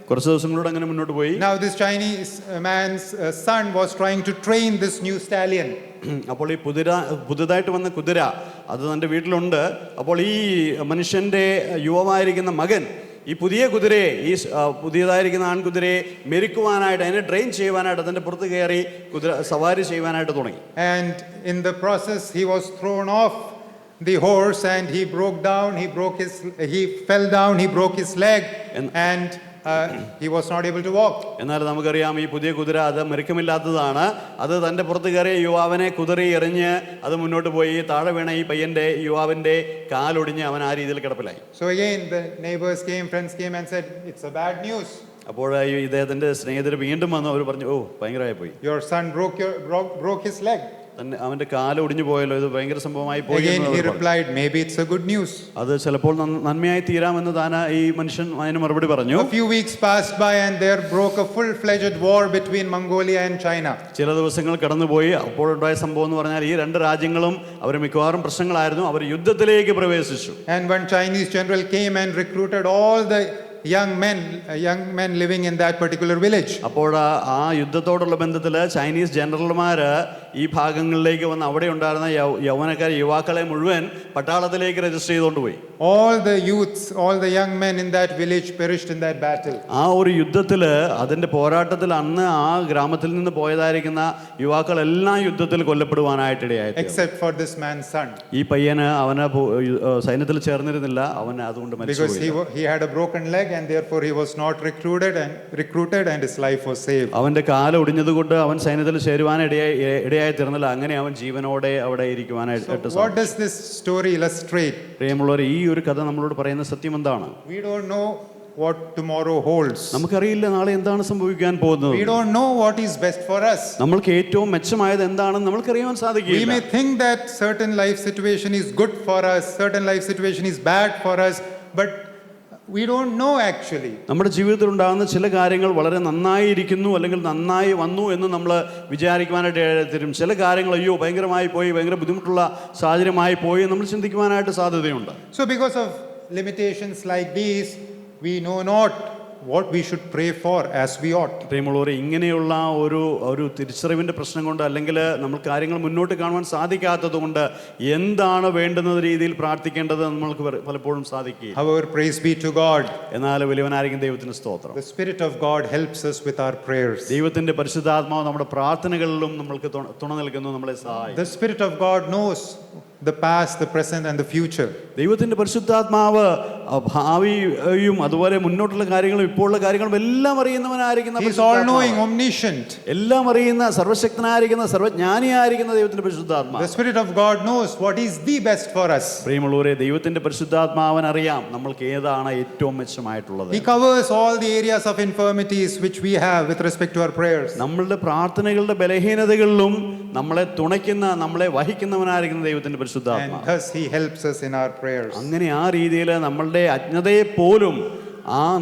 B: കുറച്ച് ദിവസങ്ങളോട് അങ്ങനെ മുന്നോട്ട് പോയി.
A: Now this Chinese man's son was trying to train this new stallion.
B: അപ്പോൾ ഈ പുതുതായിട്ട് വന്ന കുതിര അത് തൻ്റെ വീട്ടിലുണ്ട്. അപ്പോൾ ഈ മനുഷ്യൻ്റെ യുവമായിരിക്കുന്ന മകൻ ഈ പുതിയ കുതിരയെ, ഈ പുതിയതായിരിക്കുന്ന ആൺകുതിരയെ മെരുക്കുവാനായിട്ട്, അതിനെ ട്രെയിൻ ചെയ്യുവാനായിട്ട് അതിൻ്റെ പുറത്ത് കയറി കുതിര സവാരി ചെയ്യുവാനായിട്ട് തുടങ്ങി.
A: And in the process he was thrown off the horse and he fell down, he broke his leg and he was not able to walk.
B: എന്നാൽ നമുക്കറിയാം ഈ പുതിയ കുതിര അത് മെരുക്കമില്ലാത്തതാണ്. അത് തൻ്റെ പുറത്ത് കയറിയ യുവാവിനെ കുതിറി എറിഞ്ഞ് അത് മുന്നോട്ട് പോയി താഴെ വീണ ഈ പയ്യൻ്റെ യുവാവിൻ്റെ കാലൊടിഞ്ഞ് അവൻ ആ രീതിയിൽ കിടപ്പിലായി.
A: So again the neighbors came, friends came and said, it's a bad news.
B: അപ്പോൾ ഇദ്ദേഹത്തിൻ്റെ സ്നേഹിതർ വീണ്ടും വന്നു. അവർ പറഞ്ഞു, ഭയങ്കരമായി പോയി,
A: your son broke his leg.
B: തന്നെ അവന്റെ കാല് ഒടിഞ്ഞു പോയല്ലോ, ഇത് ഭയങ്കര സംഭവമായി പോയി
A: Again
B: എന്ന്
A: he
B: അവർ പറഞ്ഞു.
A: replied, maybe it's a good news.
B: അത് ചിലപ്പോൾ നന്മയായി തീരാമെന്ന് താൻ ഈ മനുഷ്യൻ അതിന് മറുപടി പറഞ്ഞു.
A: A few weeks passed by and there broke a full-fledged war between Mongolia and China.
B: ചില ദിവസങ്ങൾ കടന്നുപോയി. അപ്പോഴുണ്ടായ സംഭവം എന്ന് പറഞ്ഞാൽ ഈ രണ്ട് രാജ്യങ്ങളും അവർ മിക്കവാറും പ്രശ്നങ്ങളായിരുന്നു. അവർ യുദ്ധത്തിലേക്ക് പ്രവേശിച്ചു.
A: And one Chinese general came and recruited all the young men living in that particular village.
B: അപ്പോൾ ആ യുദ്ധത്തോടുള്ള ബന്ധത്തിൽ ചൈനീസ് ജനറൽമാര് ഈ ഭാഗങ്ങളിലേക്ക് വന്ന് അവിടെ ഉണ്ടായിരുന്ന യുവാക്കളെ മുഴുവൻ പട്ടാളത്തിലേക്ക് രജിസ്റ്റർ ചെയ്തുകൊണ്ട് പോയി.
A: All the youths, all the young men in that village perished in that battle.
B: ആ ഒരു യുദ്ധത്തിൽ, അതിന്റെ പോരാട്ടത്തിൽ അന്ന് ആ ഗ്രാമത്തിൽ നിന്ന് പോയതായിരിക്കുന്ന യുവാക്കളെല്ലാം യുദ്ധത്തിൽ കൊല്ലപ്പെടുവാനായിട്ടിടയായി.
A: Except for this man's son.
B: ഈ പയ്യന് അവന് സൈന്യത്തിൽ ചേർന്നിരുന്നില്ല. അവൻ അതുകൊണ്ട്
A: Because
B: മരിച്ചു.
A: he had a broken leg and therefore he was not recruited and his life was saved.
B: അവന്റെ കാല് ഒടിഞ്ഞത് കൊണ്ട് അവൻ സൈന്യത്തിൽ ചേരുവാൻ ഇടയായി തീർന്നില്ല. അങ്ങനെ അവൻ ജീവനോടെ അവിടെ ഇരിക്കുവാനായിട്ട്.
A: What does this story illustrate?
B: പ്രിയമുള്ളവർ, ഈ ഒരു കഥ നമ്മളോട് പറയുന്ന സത്യം എന്താണ്?
A: We don't know what tomorrow holds.
B: നമുക്കറിയില്ല നാളെ എന്താണ് സംഭവിക്കാൻ പോകുന്നത്.
A: We don't know what is best for us.
B: നമ്മൾക്ക് ഏറ്റവും മെച്ചമായത് എന്താണെന്ന് നമ്മൾക്കറിയാൻ
A: We
B: സാധിക്കില്ല.
A: may think that certain life situation is good for us, certain life situation is bad for us, but we don't know actually.
B: നമ്മുടെ ജീവിതത്തിൽ ഉണ്ടാകുന്ന ചില കാര്യങ്ങൾ വളരെ നന്നായിരിക്കുന്നു അല്ലെങ്കിൽ നന്നായി വന്നു എന്ന് നമ്മൾ വിചാരിക്കുവാനായിട്ട് തരും. ചില കാര്യങ്ങൾ അയ്യോ ഭയങ്കരമായി പോയി, ഭയങ്കര ബുദ്ധിമുട്ടുള്ള സാഹചര്യമായി പോയി നമ്മൾ ചിന്തിക്കുവാനായിട്ട് സാധ്യതയുണ്ട്.
A: So because of limitations like these, we know not what we should pray for as we ought.
B: പ്രിയമുള്ളവരെ, ഇങ്ങനെയുള്ള ഒരു തിരിച്ചറിവിൻ്റെ പ്രശ്നം കൊണ്ട് അല്ലെങ്കിൽ നമ്മൾ കാര്യങ്ങൾ മുന്നോട്ട് കാണുവാൻ സാധിക്കാത്തത് കൊണ്ട് എന്താണ് വേണ്ടുന്ന രീതിയിൽ പ്രാർത്ഥിക്കേണ്ടത് നമ്മൾക്ക് പലപ്പോഴും സാധിക്കുക.
A: However, praise be to God.
B: എന്നാൽ വലിയവനായിരിക്കും ദൈവത്തിന് സ്തോത്രം.
A: The Spirit of God helps us with our prayers.
B: ദൈവത്തിന്റെ പരിശുദ്ധാത്മാവ് നമ്മുടെ പ്രാർത്ഥനകളിലും നമ്മൾക്ക് തുണ നൽകുന്നു, നമ്മളെ സഹായിക്കും.
A: The Spirit of God knows the past, the present and the future.
B: ദൈവത്തിന്റെ പരിശുദ്ധാത്മാവ് ഭാവിയും അതുപോലെ മുന്നോട്ടുള്ള കാര്യങ്ങളും ഇപ്പോഴുള്ള കാര്യങ്ങളും എല്ലാം അറിയുന്നവനായിരിക്കുന്ന,
A: He is all knowing, omniscient.
B: എല്ലാം അറിയുന്ന, സർവശക്തനായിരിക്കുന്ന, സർവജ്ഞാനിയായിരിക്കുന്ന ദൈവത്തിന്റെ പരിശുദ്ധാത്മാവ്.
A: The Spirit of God knows what is the best for us.
B: പ്രിയമുള്ളവരെ, ദൈവത്തിന്റെ പരിശുദ്ധാത്മാവൻ അറിയാം നമ്മൾക്ക് ഏതാണ് ഏറ്റവും മെച്ചമായിട്ടുള്ളത്.
A: He covers all the areas of infirmities which we have with respect to our prayers.
B: നമ്മളുടെ പ്രാർത്ഥനകളുടെ ബലഹീനതകളിലും നമ്മളെ തുണയ്ക്കുന്ന, നമ്മളെ വഹിക്കുന്നവനായിരിക്കുന്ന ദൈവത്തിന്റെ പരിശുദ്ധാത്മാവ്.
A: And thus He helps us in our prayers.
B: അങ്ങനെ ആ രീതിയിൽ നമ്മളുടെ അജ്ഞതയെ പോലും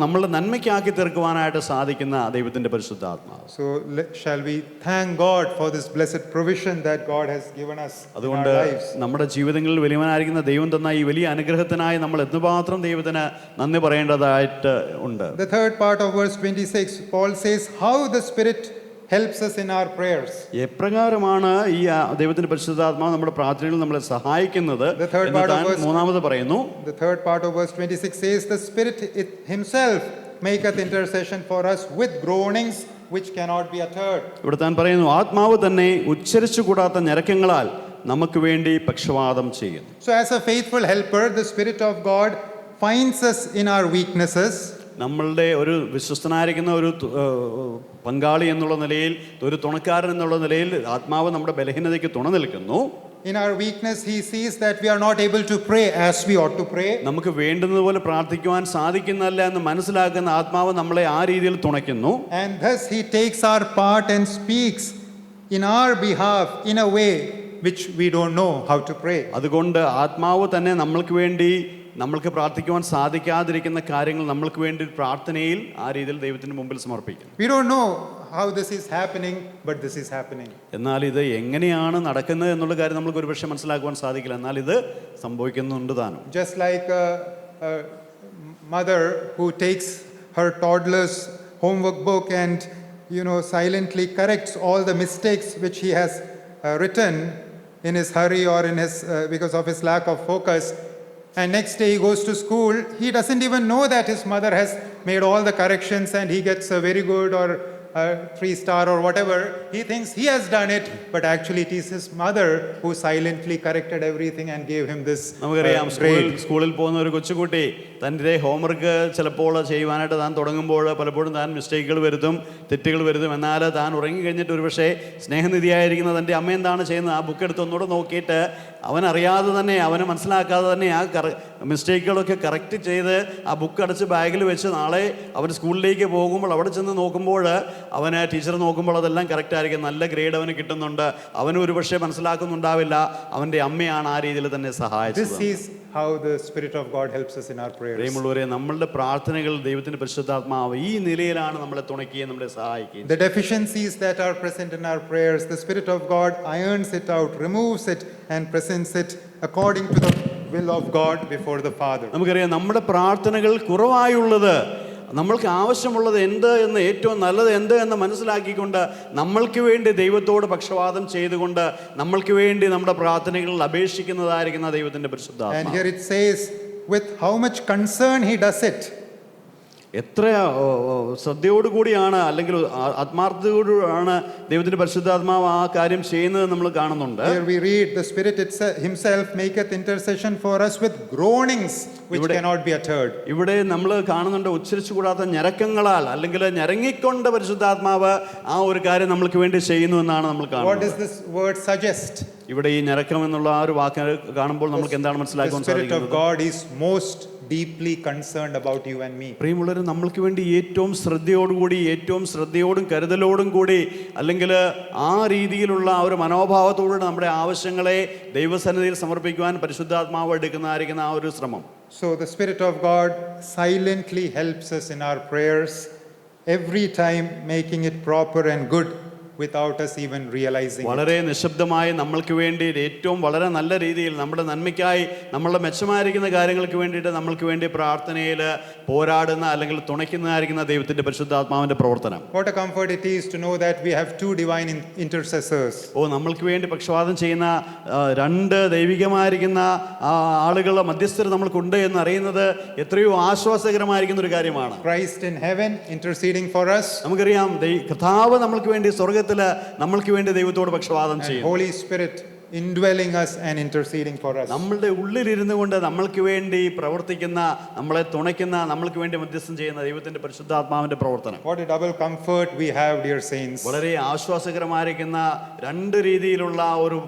B: നമ്മളുടെ നന്മയ്ക്കാക്കി തീർക്കുവാനായിട്ട് സാധിക്കുന്ന ദൈവത്തിന്റെ പരിശുദ്ധാത്മാവ്.
A: So shall we thank God for this blessed provision that God has given us in our
B: അതുകൊണ്ട്
A: lives.
B: നമ്മുടെ ജീവിതങ്ങളിൽ വലിയവനായിരിക്കുന്ന ദൈവം തന്ന ഈ വലിയ അനുഗ്രഹത്തിനായി നമ്മൾ എന്തുമാത്രം ദൈവത്തിന് നന്ദി പറയേണ്ടതായിട്ട് ഉണ്ട്.
A: The third part of verse 26, Paul says how the Spirit helps us in our prayers.
B: എപ്രകാരമാണ് ഈ ദൈവത്തിന്റെ പരിശുദ്ധാത്മാവ് നമ്മുടെ പ്രാർത്ഥനയിൽ നമ്മളെ സഹായിക്കുന്നത് എന്ന് താൻ മൂന്നാമത് പറയുന്നു.
A: The third part of verse 26 says the Spirit himself maketh intercession for us with groanings which cannot be uttered.
B: ഇവിടെ താൻ പറയുന്നു, ആത്മാവ് തന്നെ ഉച്ചരിച്ചു കൂടാത്ത ഞരക്കങ്ങളാൽ നമുക്ക് വേണ്ടി പക്ഷവാദം ചെയ്യുന്നു.
A: So as a faithful helper, the Spirit of God finds us in our weaknesses.
B: നമ്മളുടെ ഒരു വിശ്വസ്തനായിരിക്കുന്ന ഒരു പങ്കാളി എന്നുള്ള നിലയിൽ, ഒരു തുണക്കാരൻ എന്നുള്ള നിലയിൽ ആത്മാവ് നമ്മുടെ ബലഹീനതയ്ക്ക് തുണ നിൽക്കുന്നു.
A: In our weakness, He sees that we are not able to pray as we ought to pray.
B: നമുക്ക് വേണ്ടുന്നതുപോലെ പ്രാർത്ഥിക്കുവാൻ സാധിക്കുന്നില്ല എന്ന് മനസ്സിലാക്കുന്ന ആത്മാവ് നമ്മളെ ആ രീതിയിൽ തുണയ്ക്കുന്നു.
A: And thus He takes our part and speaks in our behalf in a way which we don't know how to pray.
B: അതുകൊണ്ട് ആത്മാവ് തന്നെ നമ്മൾക്ക് പ്രാർത്ഥിക്കുവാൻ സാധിക്കാതിരിക്കുന്ന കാര്യങ്ങൾ നമ്മൾക്ക് വേണ്ടി പ്രാർത്ഥനയിൽ ആ രീതിയിൽ ദൈവത്തിന് മുമ്പിൽ സമർപ്പിക്കും.
A: We don't know how this is happening, but this is happening.
B: എന്നാൽ ഇത് എങ്ങനെയാണ് നടക്കുന്നത് എന്നുള്ള കാര്യം നമുക്ക് ഒരുപക്ഷെ മനസ്സിലാക്കുവാൻ സാധിക്കില്ല. എന്നാൽ ഇത് സംഭവിക്കുന്നുണ്ട് താനും.
A: Just like a mother who takes her toddler's homework book and silently corrects all the mistakes which he has written in his hurry or in his because of his lack of focus. And next day he goes to school, he doesn't even know that his mother has made all the corrections and he gets a very good or a 3-star or whatever. He thinks he has done it, but actually it is his mother who silently corrected everything and gave him this
B: നമുക്കറിയാം,
A: grade.
B: സ്കൂളിൽ പോകുന്ന ഒരു കൊച്ചുകുട്ടി തൻ്റെ homework ചിലപ്പോൾ ചെയ്യുവാനായിട്ട് താൻ തുടങ്ങുമ്പോൾ പലപ്പോഴും താൻ മിസ്റ്റേക്കുകൾ വരുത്തും, തെറ്റുകൾ വരുത്തും. എന്നാൽ താൻ ഉറങ്ങിക്കഴിഞ്ഞിട്ട് ഒരുപക്ഷെ സ്നേഹനിധിയായിരിക്കുന്ന തൻ്റെ അമ്മ എന്താണ് ചെയ്യുന്നത്, ആ ബുക്ക് എടുത്ത് ഒന്നുകൂടെ നോക്കിയിട്ട് അവനറിയാതെ തന്നെ, അവനെ മനസ്സിലാക്കാതെ തന്നെ ആ മിസ്റ്റേക്കുകളൊക്കെ കറക്റ്റ് ചെയ്ത് ആ ബുക്ക് അടച്ച് ബാഗിൽ വെച്ച് നാളെ അവൻ സ്കൂളിലേക്ക് പോകുമ്പോൾ അവിടെ ചെന്ന് നോക്കുമ്പോൾ അവന് ടീച്ചർ നോക്കുമ്പോൾ അതെല്ലാം കറക്റ്റായിരിക്കും, നല്ല ഗ്രേഡ് അവന് കിട്ടുന്നുണ്ട്. അവന് ഒരുപക്ഷെ മനസ്സിലാക്കുന്നുണ്ടാവില്ല, അവൻ്റെ അമ്മയാണ് ആ രീതിയിൽ തന്നെ സഹായിച്ചത്.
A: This is how the Spirit of God helps us in our prayers.
B: പ്രിയമുള്ളവരെ, നമ്മളുടെ പ്രാർത്ഥനകൾ ദൈവത്തിൻ്റെ പരിശുദ്ധാത്മാവ് ഈ നിലയിലാണ് നമ്മളെ തുണയ്ക്കുകയും നമ്മളെ സഹായിക്കുകയും.
A: The deficiencies that are present in our prayers, the Spirit of God irons it out, removes it, and presents it according to the will of God before the Father.
B: നമുക്കറിയാം, നമ്മുടെ പ്രാർത്ഥനകൾ കുറവായുള്ളത്, നമ്മൾക്ക് ആവശ്യമുള്ളത് എന്ത് എന്ന്, ഏറ്റവും നല്ലത് എന്ത് എന്ന് മനസ്സിലാക്കിക്കൊണ്ട് നമ്മൾക്ക് വേണ്ടി ദൈവത്തോട് പക്ഷപാതം ചെയ്തുകൊണ്ട് നമ്മൾക്ക് വേണ്ടി നമ്മുടെ പ്രാർത്ഥനകളിൽ അപേക്ഷിക്കുന്നതായിരിക്കുന്ന ദൈവത്തിൻ്റെ പരിശുദ്ധാത്മാവ്.
A: And here it says, with how much concern he does it.
B: എത്ര ശ്രദ്ധയോടുകൂടിയാണ് അല്ലെങ്കിൽ ആത്മാർത്ഥതയോടാണ് ദൈവത്തിൻ്റെ പരിശുദ്ധാത്മാവ് ആ കാര്യം ചെയ്യുന്നത് നമ്മൾ കാണുന്നുണ്ട്.
A: Here we read, the Spirit himself maketh intercession for us with groanings which cannot be uttered.
B: ഇവിടെ നമ്മൾ കാണുന്നുണ്ട്, ഉച്ചരിച്ചുകൂടാത്ത ഞരക്കങ്ങളാൽ അല്ലെങ്കിൽ ഞരങ്ങിക്കൊണ്ട് പരിശുദ്ധാത്മാവ് ആ ഒരു കാര്യം നമ്മൾക്ക് വേണ്ടി ചെയ്യുന്നു എന്നാണ് നമ്മൾ
A: What
B: കാണുന്നത്.
A: does this word suggest?
B: ഇവിടെ ഈ ഞരക്കം എന്നുള്ള ആ ഒരു വാക്ക് കാണുമ്പോൾ നമുക്ക് എന്താണ്
A: The
B: മനസ്സിലാക്കാൻ
A: Spirit of
B: സാധിക്കുന്നത്?
A: God is most deeply concerned about you and me.
B: പ്രിയമുള്ളവർ, നമ്മൾക്ക് വേണ്ടി ഏറ്റവും ശ്രദ്ധയോടുകൂടി, ഏറ്റവും ശ്രദ്ധയോടും കരുതലോടും കൂടി, അല്ലെങ്കിൽ ആ രീതിയിലുള്ള ആ ഒരു മനോഭാവത്തോടുകൂടി നമ്മുടെ ആവശ്യങ്ങളെ ദൈവസന്നിധിയിൽ സമർപ്പിക്കുവാൻ പരിശുദ്ധാത്മാവ് എടുക്കുന്നതായിരിക്കുന്ന ആ ഒരു ശ്രമം.
A: So the Spirit of God silently helps us in our prayers, every time making it proper and good without us even realizing it.
B: വളരെ നിശബ്ദമായി നമ്മൾക്ക് വേണ്ടി ഏറ്റവും വളരെ നല്ല രീതിയിൽ നമ്മുടെ നന്മയ്ക്കായി നമ്മളുടെ മെച്ചമായിരിക്കുന്ന കാര്യങ്ങൾക്ക് വേണ്ടിയിട്ട് നമ്മൾക്ക് വേണ്ടി പ്രാർത്ഥനയിൽ പോരാടുന്ന അല്ലെങ്കിൽ തുണയ്ക്കുന്നതായിരിക്കുന്ന ദൈവത്തിൻ്റെ പരിശുദ്ധാത്മാവിൻ്റെ പ്രവർത്തനം.
A: What a comfort it is to know that we have two divine intercessors.
B: നമ്മൾക്ക് വേണ്ടി പക്ഷപാതം ചെയ്യുന്ന രണ്ട് ദൈവികമായിരിക്കുന്ന ആളുകളുടെ മധ്യസ്ഥർ നമ്മൾക്കുണ്ട് എന്ന് അറിയുന്നത് എത്രയോ ആശ്വാസകരമായിരിക്കുന്ന ഒരു കാര്യമാണ്.
A: Christ in heaven interceding for us.
B: നമുക്കറിയാം, കർത്താവ് നമ്മൾക്ക് വേണ്ടി സ്വർഗത്തിൽ നമ്മൾക്ക് വേണ്ടി ദൈവത്തോട് പക്ഷപാതം ചെയ്യും.
A: Holy Spirit indwelling us and interceding for us.
B: നമ്മളുടെ ഉള്ളിലിരുന്നു കൊണ്ട് നമ്മൾക്ക് വേണ്ടി പ്രവർത്തിക്കുന്ന, നമ്മളെ തുണയ്ക്കുന്ന, നമ്മൾക്ക് വേണ്ടി മധ്യസ്ഥം ചെയ്യുന്ന ദൈവത്തിന്റെ പരിശുദ്ധാത്മാവിന്റെ പ്രവർത്തനം.
A: What a double comfort we have, dear saints.
B: വളരെ ആശ്വാസകരമായിരിക്കുന്ന രണ്ട് രീതിയിലുള്ള ഒരു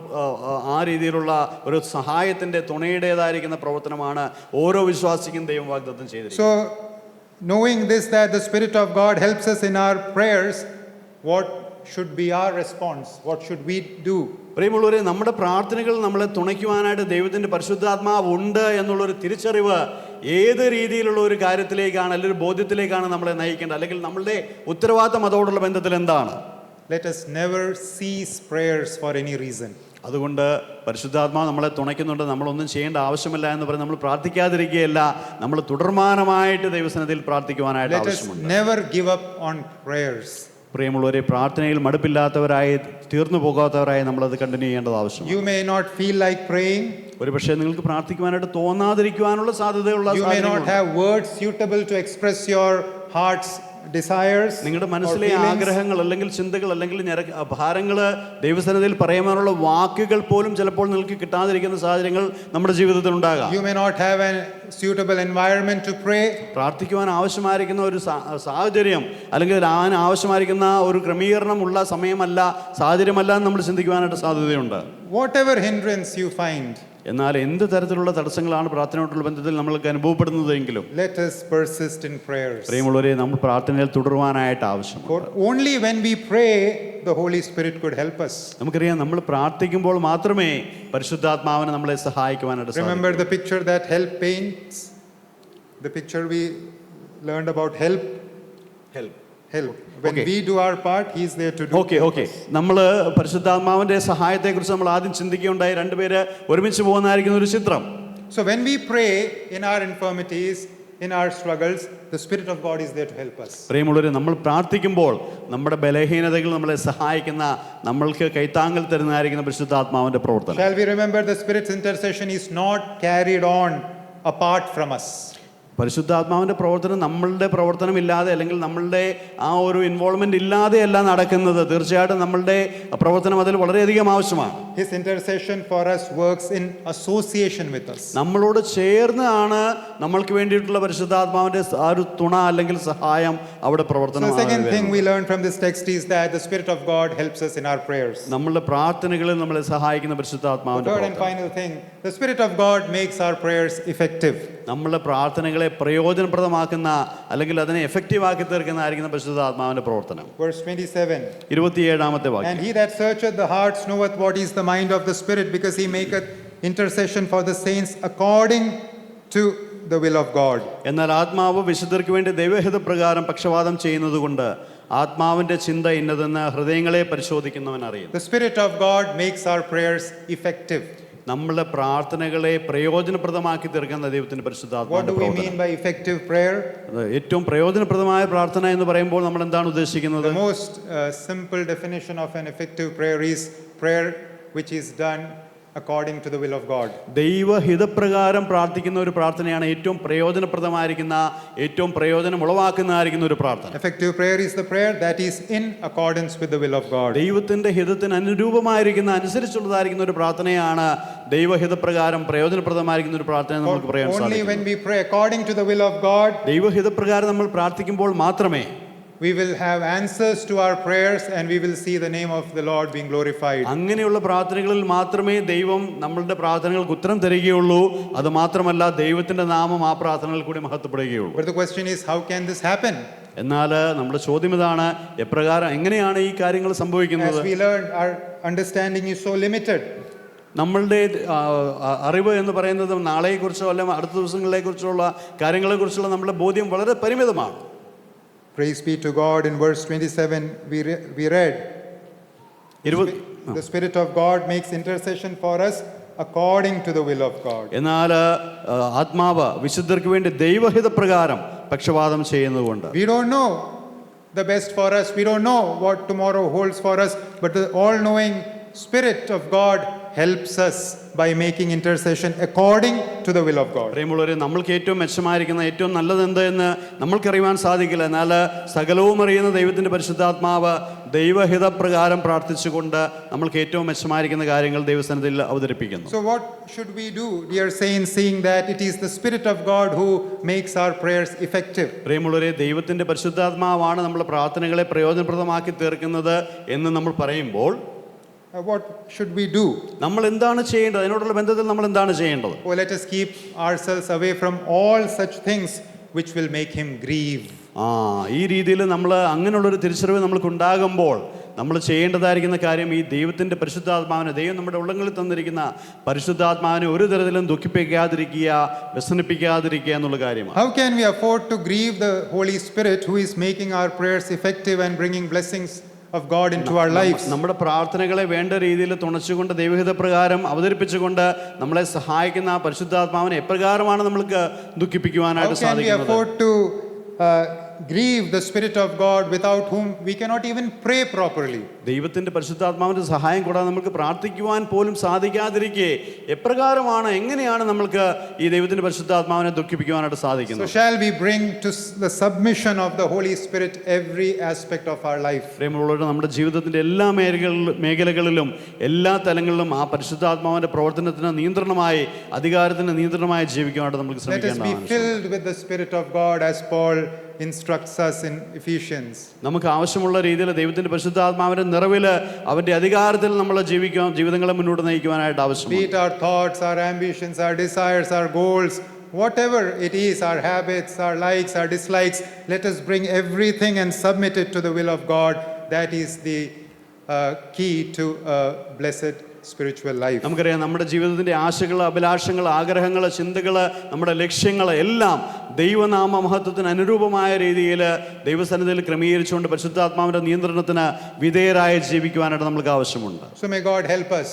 B: ആ രീതിയിലുള്ള ഒരു സഹായത്തിന്റെ തുണയുടേതായിരിക്കുന്ന പ്രവർത്തനമാണ് ഓരോ വിശ്വാസിക്കും ദൈവം വാഗ്ദത്തം ചെയ്തിരിക്കുന്നത്.
A: So knowing this, that the Spirit of God helps us in our prayers, what should be our response? What should we do?
B: പ്രിയമുള്ളവരെ, നമ്മുടെ പ്രാർത്ഥനകൾ നമ്മളെ തുണയ്ക്കുവാനായിട്ട് ദൈവത്തിൻ്റെ പരിശുദ്ധാത്മാവ് ഉണ്ട് എന്നുള്ളൊരു തിരിച്ചറിവ് ഏത് രീതിയിലുള്ള ഒരു കാര്യത്തിലേക്കാണ്, അല്ലെങ്കിൽ ഒരു ബോധ്യത്തിലേക്കാണ് നമ്മളെ നയിക്കേണ്ടത്, അല്ലെങ്കിൽ നമ്മളുടെ ഉത്തരവാദിത്തം അതോടുള്ള ബന്ധത്തിൽ എന്താണ്?
A: Let us never cease prayers for any reason.
B: അതുകൊണ്ട് പരിശുദ്ധാത്മാവ് നമ്മളെ തുണയ്ക്കുന്നുണ്ട്, നമ്മളൊന്നും ചെയ്യേണ്ട ആവശ്യമില്ല എന്ന് പറഞ്ഞ് നമ്മൾ പ്രാർത്ഥിക്കാതിരിക്കുകയല്ല, നമ്മൾ തുടർമാനമായിട്ട് ദൈവസന്നിധിയിൽ പ്രാർത്ഥിക്കുവാനായിട്ട് ആവശ്യമുണ്ട്.
A: Let us never give up on prayers.
B: പ്രിയമുള്ളവരെ, പ്രാർത്ഥനയിൽ മടുപ്പില്ലാത്തവരായി, തീർന്നു പോകാത്തവരായി നമ്മളത് കണ്ടിന്യൂ ചെയ്യേണ്ടത് ആവശ്യമാണ്.
A: You may not feel like praying.
B: ഒരുപക്ഷെ നിങ്ങൾക്ക് പ്രാർത്ഥിക്കുവാനായിട്ട് തോന്നാതിരിക്കുവാനുള്ള സാധ്യതയുള്ള,
A: You may not have words suitable to express your heart's desires.
B: നിങ്ങളുടെ മനസ്സിലെ ആഗ്രഹങ്ങൾ അല്ലെങ്കിൽ ചിന്തകൾ അല്ലെങ്കിൽ ഭാരങ്ങൾ ദൈവസന്നിധിയിൽ പറയുവാനുള്ള വാക്കുകൾ പോലും ചിലപ്പോൾ നിങ്ങൾക്ക് കിട്ടാതിരിക്കുന്ന സാഹചര്യങ്ങൾ നമ്മുടെ ജീവിതത്തിൽ ഉണ്ടാകാം.
A: You may not have a suitable environment to pray.
B: പ്രാർത്ഥിക്കുവാൻ ആവശ്യമായിരിക്കുന്ന ഒരു സാഹചര്യം അല്ലെങ്കിൽ ആവശ്യമായിരിക്കുന്ന ഒരു ക്രമീകരണം ഉള്ള സമയമല്ല, സാഹചര്യമല്ല എന്ന് നമ്മൾ ചിന്തിക്കുവാനായിട്ട് സാധ്യതയുണ്ട്.
A: Whatever hindrance you find,
B: എന്നാൽ എന്ത് തരത്തിലുള്ള തടസ്സങ്ങളാണ് പ്രാർത്ഥനയോടുള്ള ബന്ധത്തിൽ നമ്മൾക്ക് അനുഭവപ്പെടുന്നതെങ്കിലും
A: let us persist in prayers.
B: പ്രിയമുള്ളവരെ, നമ്മൾ പ്രാർത്ഥനയിൽ തുടരുവാനായിട്ട് ആവശ്യമാണ്.
A: For only when we pray, the Holy Spirit could help us.
B: നമുക്കറിയാം, നമ്മൾ പ്രാർത്ഥിക്കുമ്പോൾ മാത്രമേ പരിശുദ്ധാത്മാവിനെ നമ്മളെ സഹായിക്കുവാനായിട്ട് സാധിക്കൂ.
A: Remember the picture that help paints? The picture we learned about help. When we do our part, he is there to do.
B: Okay നമ്മൾ പരിശുദ്ധാത്മാവിന്റെ സഹായത്തെക്കുറിച്ച് നമ്മൾ ആദ്യം ചിന്തിക്കുകയുണ്ടായി. രണ്ടുപേര് ഒരുമിച്ച് പോകുന്നതായിരിക്കുന്ന ഒരു ചിത്രം.
A: So when we pray in our infirmities, in our struggles, the Spirit of God is there to help us.
B: പ്രിയമുള്ളവരെ, നമ്മൾ പ്രാർത്ഥിക്കുമ്പോൾ നമ്മുടെ ബലഹീനതകൾ നമ്മളെ സഹായിക്കുന്ന, നമ്മൾക്ക് കൈത്താങ്ങൽ തരുന്നതായിരിക്കുന്ന പരിശുദ്ധാത്മാവിന്റെ പ്രവർത്തനം.
A: Shall we remember the Spirit's intercession is not carried on apart from us.
B: പരിശുദ്ധാത്മാവിൻ്റെ പ്രവർത്തനം നമ്മളുടെ പ്രവർത്തനമില്ലാതെ അല്ലെങ്കിൽ നമ്മളുടെ ആ ഒരു ഇൻവോൾവ്മെൻ്റ് ഇല്ലാതെയല്ല നടക്കുന്നത്. തീർച്ചയായിട്ടും നമ്മളുടെ പ്രവർത്തനം അതിൽ വളരെയധികം ആവശ്യമാണ്.
A: His intercession for us works in association with us.
B: നമ്മളോട് ചേർന്നാണ് നമ്മൾക്ക് വേണ്ടിയിട്ടുള്ള പരിശുദ്ധാത്മാവിൻ്റെ ആ ഒരു തുണ അല്ലെങ്കിൽ സഹായം അവിടെ
A: So the second
B: പ്രവർത്തനം.
A: thing we learn from this text is that the Spirit of God helps us in our prayers.
B: നമ്മളുടെ പ്രാർത്ഥനകളിൽ നമ്മളെ സഹായിക്കുന്ന
A: The
B: പരിശുദ്ധാത്മാവിൻ്റെ
A: third and
B: പ്രവർത്തനം.
A: final thing, the Spirit of God makes our prayers effective.
B: നമ്മളുടെ പ്രാർത്ഥനകളെ പ്രയോജനപ്രദമാക്കുന്ന അല്ലെങ്കിൽ അതിനെ എഫക്റ്റീവ് ആക്കി തീർക്കുന്നതായിരിക്കുന്ന പരിശുദ്ധാത്മാവിൻ്റെ പ്രവർത്തനം.
A: Verse 27.
B: 27-ാമത്തെ വാക്യം.
A: And he that searcheth the hearts knoweth what is the mind of the Spirit, because he maketh intercession for the saints according to the will of God.
B: എന്നാൽ ആത്മാവ് വിശുദ്ധർക്ക് വേണ്ടി ദൈവഹിതപ്രകാരം പക്ഷവാദം ചെയ്യുന്നതുകൊണ്ട് ആത്മാവിന്റെ ചിന്ത ഇന്നതെന്ന് ഹൃദയങ്ങളെ പരിശോധിക്കുന്നവൻ അറിയുന്നു.
A: The Spirit of God makes our prayers effective.
B: നമ്മളുടെ പ്രാർത്ഥനകളെ പ്രയോജനപ്രദമാക്കി തീർക്കുന്ന ദൈവത്തിന്റെ
A: What
B: പരിശുദ്ധാത്മാവിന്റെ
A: do we
B: പ്രവർത്തനം.
A: mean by effective prayer?
B: ഏറ്റവും പ്രയോജനപ്രദമായ പ്രാർത്ഥന എന്ന് പറയുമ്പോൾ നമ്മൾ എന്താണ് ഉദ്ദേശിക്കുന്നത്?
A: The most simple definition of an effective prayer is prayer which is done according to the will of God.
B: ദൈവഹിതപ്രകാരം പ്രാർത്ഥിക്കുന്ന ഒരു പ്രാർത്ഥനയാണ് ഏറ്റവും പ്രയോജനപ്രദമായിരിക്കുന്ന, ഏറ്റവും പ്രയോജനം ഉളവാക്കുന്നതായിരിക്കുന്ന ഒരു പ്രാർത്ഥന.
A: Effective prayer is the prayer that is in accordance with the will of God.
B: ദൈവത്തിന്റെ ഹിതത്തിന് അനുരൂപമായിരിക്കുന്ന അനുസരിച്ചുള്ളതായിരിക്കുന്ന ഒരു പ്രാർത്ഥനയാണ് ദൈവഹിതപ്രകാരം പ്രയോജനപ്രദമായിരിക്കുന്ന ഒരു പ്രാർത്ഥന എന്ന് നമുക്ക് പറയാൻ
A: Only
B: സാധിക്കും.
A: when we pray according to the will of God,
B: ദൈവഹിതപ്രകാരം നമ്മൾ പ്രാർത്ഥിക്കുമ്പോൾ മാത്രമേ
A: we will have answers to our prayers and we will see the name of the Lord being glorified.
B: അങ്ങനെയുള്ള പ്രാർത്ഥനകളിൽ മാത്രമേ ദൈവം നമ്മളുടെ പ്രാർത്ഥനകൾക്ക് ഉത്തരം തരികയുള്ളൂ. അത് മാത്രമല്ല ദൈവത്തിന്റെ നാമം ആ പ്രാർത്ഥനകളിൽ കൂടി മഹത്വപ്പെടുകയുള്ളൂ.
A: But the question is, how can this happen?
B: എന്നാൽ നമ്മുടെ ചോദ്യം ഇതാണ്, എപ്രകാരം എങ്ങനെയാണ് ഈ കാര്യങ്ങൾ സംഭവിക്കുന്നത്?
A: As we learned, our understanding is so limited.
B: നമ്മളുടെ അറിവ് എന്ന് പറയുന്നത് നാളെക്കുറിച്ചോ അല്ലെങ്കിൽ അടുത്ത ദിവസങ്ങളെക്കുറിച്ചുള്ള കാര്യങ്ങളെക്കുറിച്ചുള്ള നമ്മുടെ ബോധ്യം വളരെ പരിമിതമാണ്.
A: Praise be to God. In verse 27 we read, the Spirit of God makes intercession for us according to the will of God.
B: എന്നാൽ ആത്മാവ് വിശുദ്ധർക്ക് വേണ്ടി ദൈവഹിതപ്രകാരം പക്ഷവാദം ചെയ്യുന്നതുകൊണ്ട്
A: We don't know the best for us. We don't know what tomorrow holds for us, but the all-knowing Spirit of God helps us by making intercession according to the will of God.
B: പ്രിയമുള്ളവരെ, നമ്മൾക്ക് ഏറ്റവും മെച്ചമായിരിക്കുന്ന ഏറ്റവും നല്ലത് എന്ത് എന്ന് നമ്മൾക്കറിയാൻ സാധിക്കില്ല. എന്നാൽ സകലവും അറിയുന്ന ദൈവത്തിന്റെ പരിശുദ്ധാത്മാവ് ദൈവഹിതപ്രകാരം പ്രാർത്ഥിച്ചുകൊണ്ട് നമ്മൾക്ക് ഏറ്റവും മെച്ചമായിരിക്കുന്ന കാര്യങ്ങൾ ദൈവസന്നിധിയിൽ അവതരിപ്പിക്കുന്നു.
A: So what should we do, dear saints, seeing that it is the Spirit of God who makes our prayers effective?
B: പ്രിയമുള്ളവരെ, ദൈവത്തിന്റെ പരിശുദ്ധാത്മാവാണ് നമ്മുടെ പ്രാർത്ഥനകളെ പ്രയോജനപ്രദമാക്കി തീർക്കുന്നത് എന്ന് നമ്മൾ പറയുമ്പോൾ
A: What should we do?
B: നമ്മൾ എന്താണ് ചെയ്യേണ്ടത്? അതിനോടുള്ള ബന്ധത്തിൽ നമ്മൾ എന്താണ് ചെയ്യേണ്ടത്?
A: Oh, let us keep ourselves away from all such things which will make him grieve.
B: ഈ രീതിയിൽ നമ്മൾ അങ്ങനെയുള്ളൊരു തിരിച്ചറിവ് നമ്മൾക്കുണ്ടാകുമ്പോൾ നമ്മൾ ചെയ്യേണ്ടതായിരിക്കുന്ന കാര്യം ഈ ദൈവത്തിൻ്റെ പരിശുദ്ധാത്മാവിനെ, ദൈവം നമ്മുടെ ഉള്ളങ്ങളിൽ തന്നിരിക്കുന്ന പരിശുദ്ധാത്മാവിനെ ഒരു തരത്തിലും ദുഃഖിപ്പിക്കാതിരിക്കുക, വ്യസനിപ്പിക്കാതിരിക്കുക എന്നുള്ള കാര്യമാണ്.
A: How can we afford to grieve the Holy Spirit who is making our prayers effective and bringing blessings of God into our lives?
B: നമ്മുടെ പ്രാർത്ഥനകളെ വേണ്ട രീതിയിൽ തുണച്ചുകൊണ്ട് ദൈവഹിതപ്രകാരം അവതരിപ്പിച്ചുകൊണ്ട് നമ്മളെ സഹായിക്കുന്ന ആ പരിശുദ്ധാത്മാവിനെ എപ്രകാരമാണ് നമ്മൾക്ക് ദുഃഖിപ്പിക്കുവാനായിട്ട്
A: How can we
B: സാധിക്കുന്നത്?
A: afford to grieve the Spirit of God without whom we cannot even pray properly?
B: ദൈവത്തിന്റെ പരിശുദ്ധാത്മാവിന്റെ സഹായം കൂടാതെ നമുക്ക് പ്രാർത്ഥിക്കുവാൻ പോലും സാധിക്കാതിരിക്കെ എപ്രകാരമാണ്, എങ്ങനെയാണ് നമ്മൾക്ക് ഈ ദൈവത്തിന്റെ പരിശുദ്ധാത്മാവിനെ ദുഃഖിപ്പിക്കുവാനായിട്ട്
A: So
B: സാധിക്കുന്നത്?
A: shall we bring to the submission of the Holy Spirit every aspect of our life?
B: പ്രിയമുള്ളവരെ, നമ്മുടെ ജീവിതത്തിന്റെ എല്ലാ മേഖലകളിലും എല്ലാ തലങ്ങളിലും ആ പരിശുദ്ധാത്മാവിന്റെ പ്രവർത്തനത്തിന് നിയന്ത്രണമായി, അധികാരത്തിന് നിയന്ത്രണമായി ജീവിക്കുവാനായിട്ട് നമുക്ക്
A: Let us be
B: ശ്രമിക്കേണ്ടതാണ്.
A: filled with the Spirit of God as Paul instructs us in Ephesians.
B: നമുക്ക് ആവശ്യമുള്ള രീതിയിൽ ദൈവത്തിന്റെ പരിശുദ്ധാത്മാവിന്റെ നിറവില് അവന്റെ അധികാരത്തിൽ നമ്മൾ ജീവിതങ്ങളെ മുന്നോട്ട് നയിക്കുവാനായിട്ട്
A: Be
B: ആവശ്യമാണ്.
A: it our thoughts, our ambitions, our desires, our goals, whatever it is, our habits, our likes, our dislikes, let us bring everything and submit it to the will of God. That is the key to a blessed spiritual life.
B: നമുക്കറിയാം, നമ്മുടെ ജീവിതത്തിന്റെ ആശകൾ, അഭിലാഷങ്ങൾ, ആഗ്രഹങ്ങൾ, ചിന്തകൾ, നമ്മുടെ ലക്ഷ്യങ്ങൾ എല്ലാം ദൈവനാമ മഹത്വത്തിന് അനുരൂപമായ രീതിയിൽ ദൈവസന്നിധിയിൽ ക്രമീകരിച്ചുകൊണ്ട് പരിശുദ്ധാത്മാവിന്റെ നിയന്ത്രണത്തിന് വിധേയരായി ജീവിക്കുവാനായിട്ട് നമുക്ക് ആവശ്യമുണ്ട്.
A: So may God help us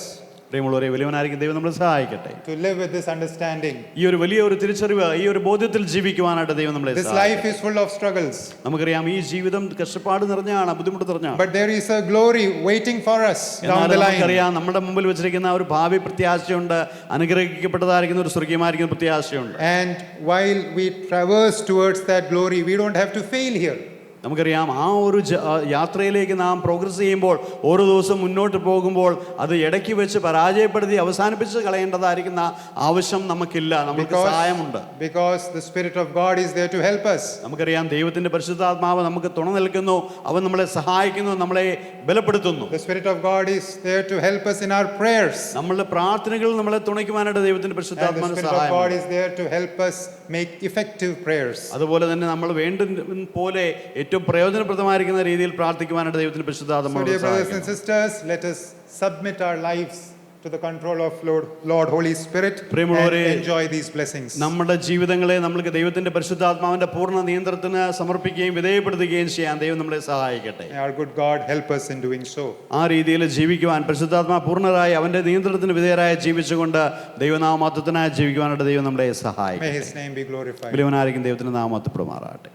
B: പ്രിയമുള്ളവരെ, വലിയവനായിരിക്കും ദൈവം നമ്മളെ സഹായിക്കട്ടെ.
A: to live with this understanding.
B: ഈ ഒരു വലിയ ഒരു തിരിച്ചറിവ്, ഈ ഒരു ബോധ്യത്തിൽ ജീവിക്കുവാനായിട്ട് ദൈവം നമ്മളെ
A: This
B: സഹായിക്കട്ടെ.
A: life is full of struggles,
B: നമുക്കറിയാം ഈ ജീവിതം കഷ്ടപ്പാട് നിറഞ്ഞാണ്, ബുദ്ധിമുട്ട് നിറഞ്ഞാണ്.
A: but there is a glory waiting for us down
B: എന്നാൽ
A: the line.
B: നമുക്കറിയാം നമ്മുടെ മുമ്പിൽ വെച്ചിരിക്കുന്ന ഒരു ഭാവി പ്രത്യാശയുണ്ട്, അനുഗ്രഹിക്കപ്പെട്ടതായിരിക്കുന്ന ഒരു സ്വർഗീയമായിരിക്കുന്ന പ്രത്യാശയുണ്ട്.
A: And while we traverse towards that glory, we don't have to fail here.
B: നമുക്കറിയാം ആ ഒരു യാത്രയിലേക്ക് നാം പ്രോഗ്രസ് ചെയ്യുമ്പോൾ, ഓരോ ദിവസം മുന്നോട്ട് പോകുമ്പോൾ അത് ഇടയ്ക്ക് വെച്ച് പരാജയപ്പെടുത്തി അവസാനിപ്പിച്ച് കളയേണ്ടതായിരിക്കുന്ന ആവശ്യം നമുക്കില്ല. നമുക്ക് സഹായമുണ്ട്.
A: Because the Spirit of God is there to help us.
B: നമുക്കറിയാം ദൈവത്തിന്റെ പരിശുദ്ധാത്മാവ് നമുക്ക് തുണ നിൽക്കുന്നു, അവൻ നമ്മളെ സഹായിക്കുന്നു, നമ്മളെ ബലപ്പെടുത്തുന്നു.
A: The Spirit of God is there to help us in our prayers.
B: നമ്മളുടെ പ്രാർത്ഥനകളിൽ നമ്മളെ തുണയ്ക്കുവാനായിട്ട് ദൈവത്തിന്റെ
A: And the
B: പരിശുദ്ധാത്മാവിന്റെ
A: Spirit of God
B: സഹായം.
A: is there to help us make effective prayers.
B: അതുപോലെ തന്നെ നമ്മൾ വേണ്ടുന്ന പോലെ ഏറ്റവും പ്രയോജനപ്രദമായിരിക്കുന്ന രീതിയിൽ പ്രാർത്ഥിക്കുവാനായിട്ട് ദൈവത്തിന്റെ
A: So
B: പരിശുദ്ധാത്മാവ്
A: dear brothers and
B: സഹായിക്കുന്നു.
A: sisters, let us submit our lives to the control of Lord Holy Spirit and
B: പ്രിയമുള്ളവരെ,
A: enjoy these blessings.
B: നമ്മുടെ ജീവിതങ്ങളെ നമ്മൾക്ക് ദൈവത്തിന്റെ പരിശുദ്ധാത്മാവിന്റെ പൂർണ്ണ നിയന്ത്രണത്തിന് സമർപ്പിക്കുകയും വിധേയപ്പെടുത്തുകയും ചെയ്യാൻ ദൈവം നമ്മളെ സഹായിക്കട്ടെ.
A: May our good God help us in doing so.
B: ആ രീതിയിൽ ജീവിക്കുവാൻ, പരിശുദ്ധാത്മാ പൂർണ്ണരായി അവന്റെ നിയന്ത്രണത്തിന് വിധേയരായി ജീവിച്ചുകൊണ്ട് ദൈവനാമത്വത്തിനായി ജീവിക്കുവാനായിട്ട് ദൈവം നമ്മളെ
A: May
B: സഹായിക്കട്ടെ.
A: His name be glorified.
B: വലിയവനായിരിക്കും ദൈവത്തിന്റെ നാമത്വപ്പെടുമാറാകട്ടെ.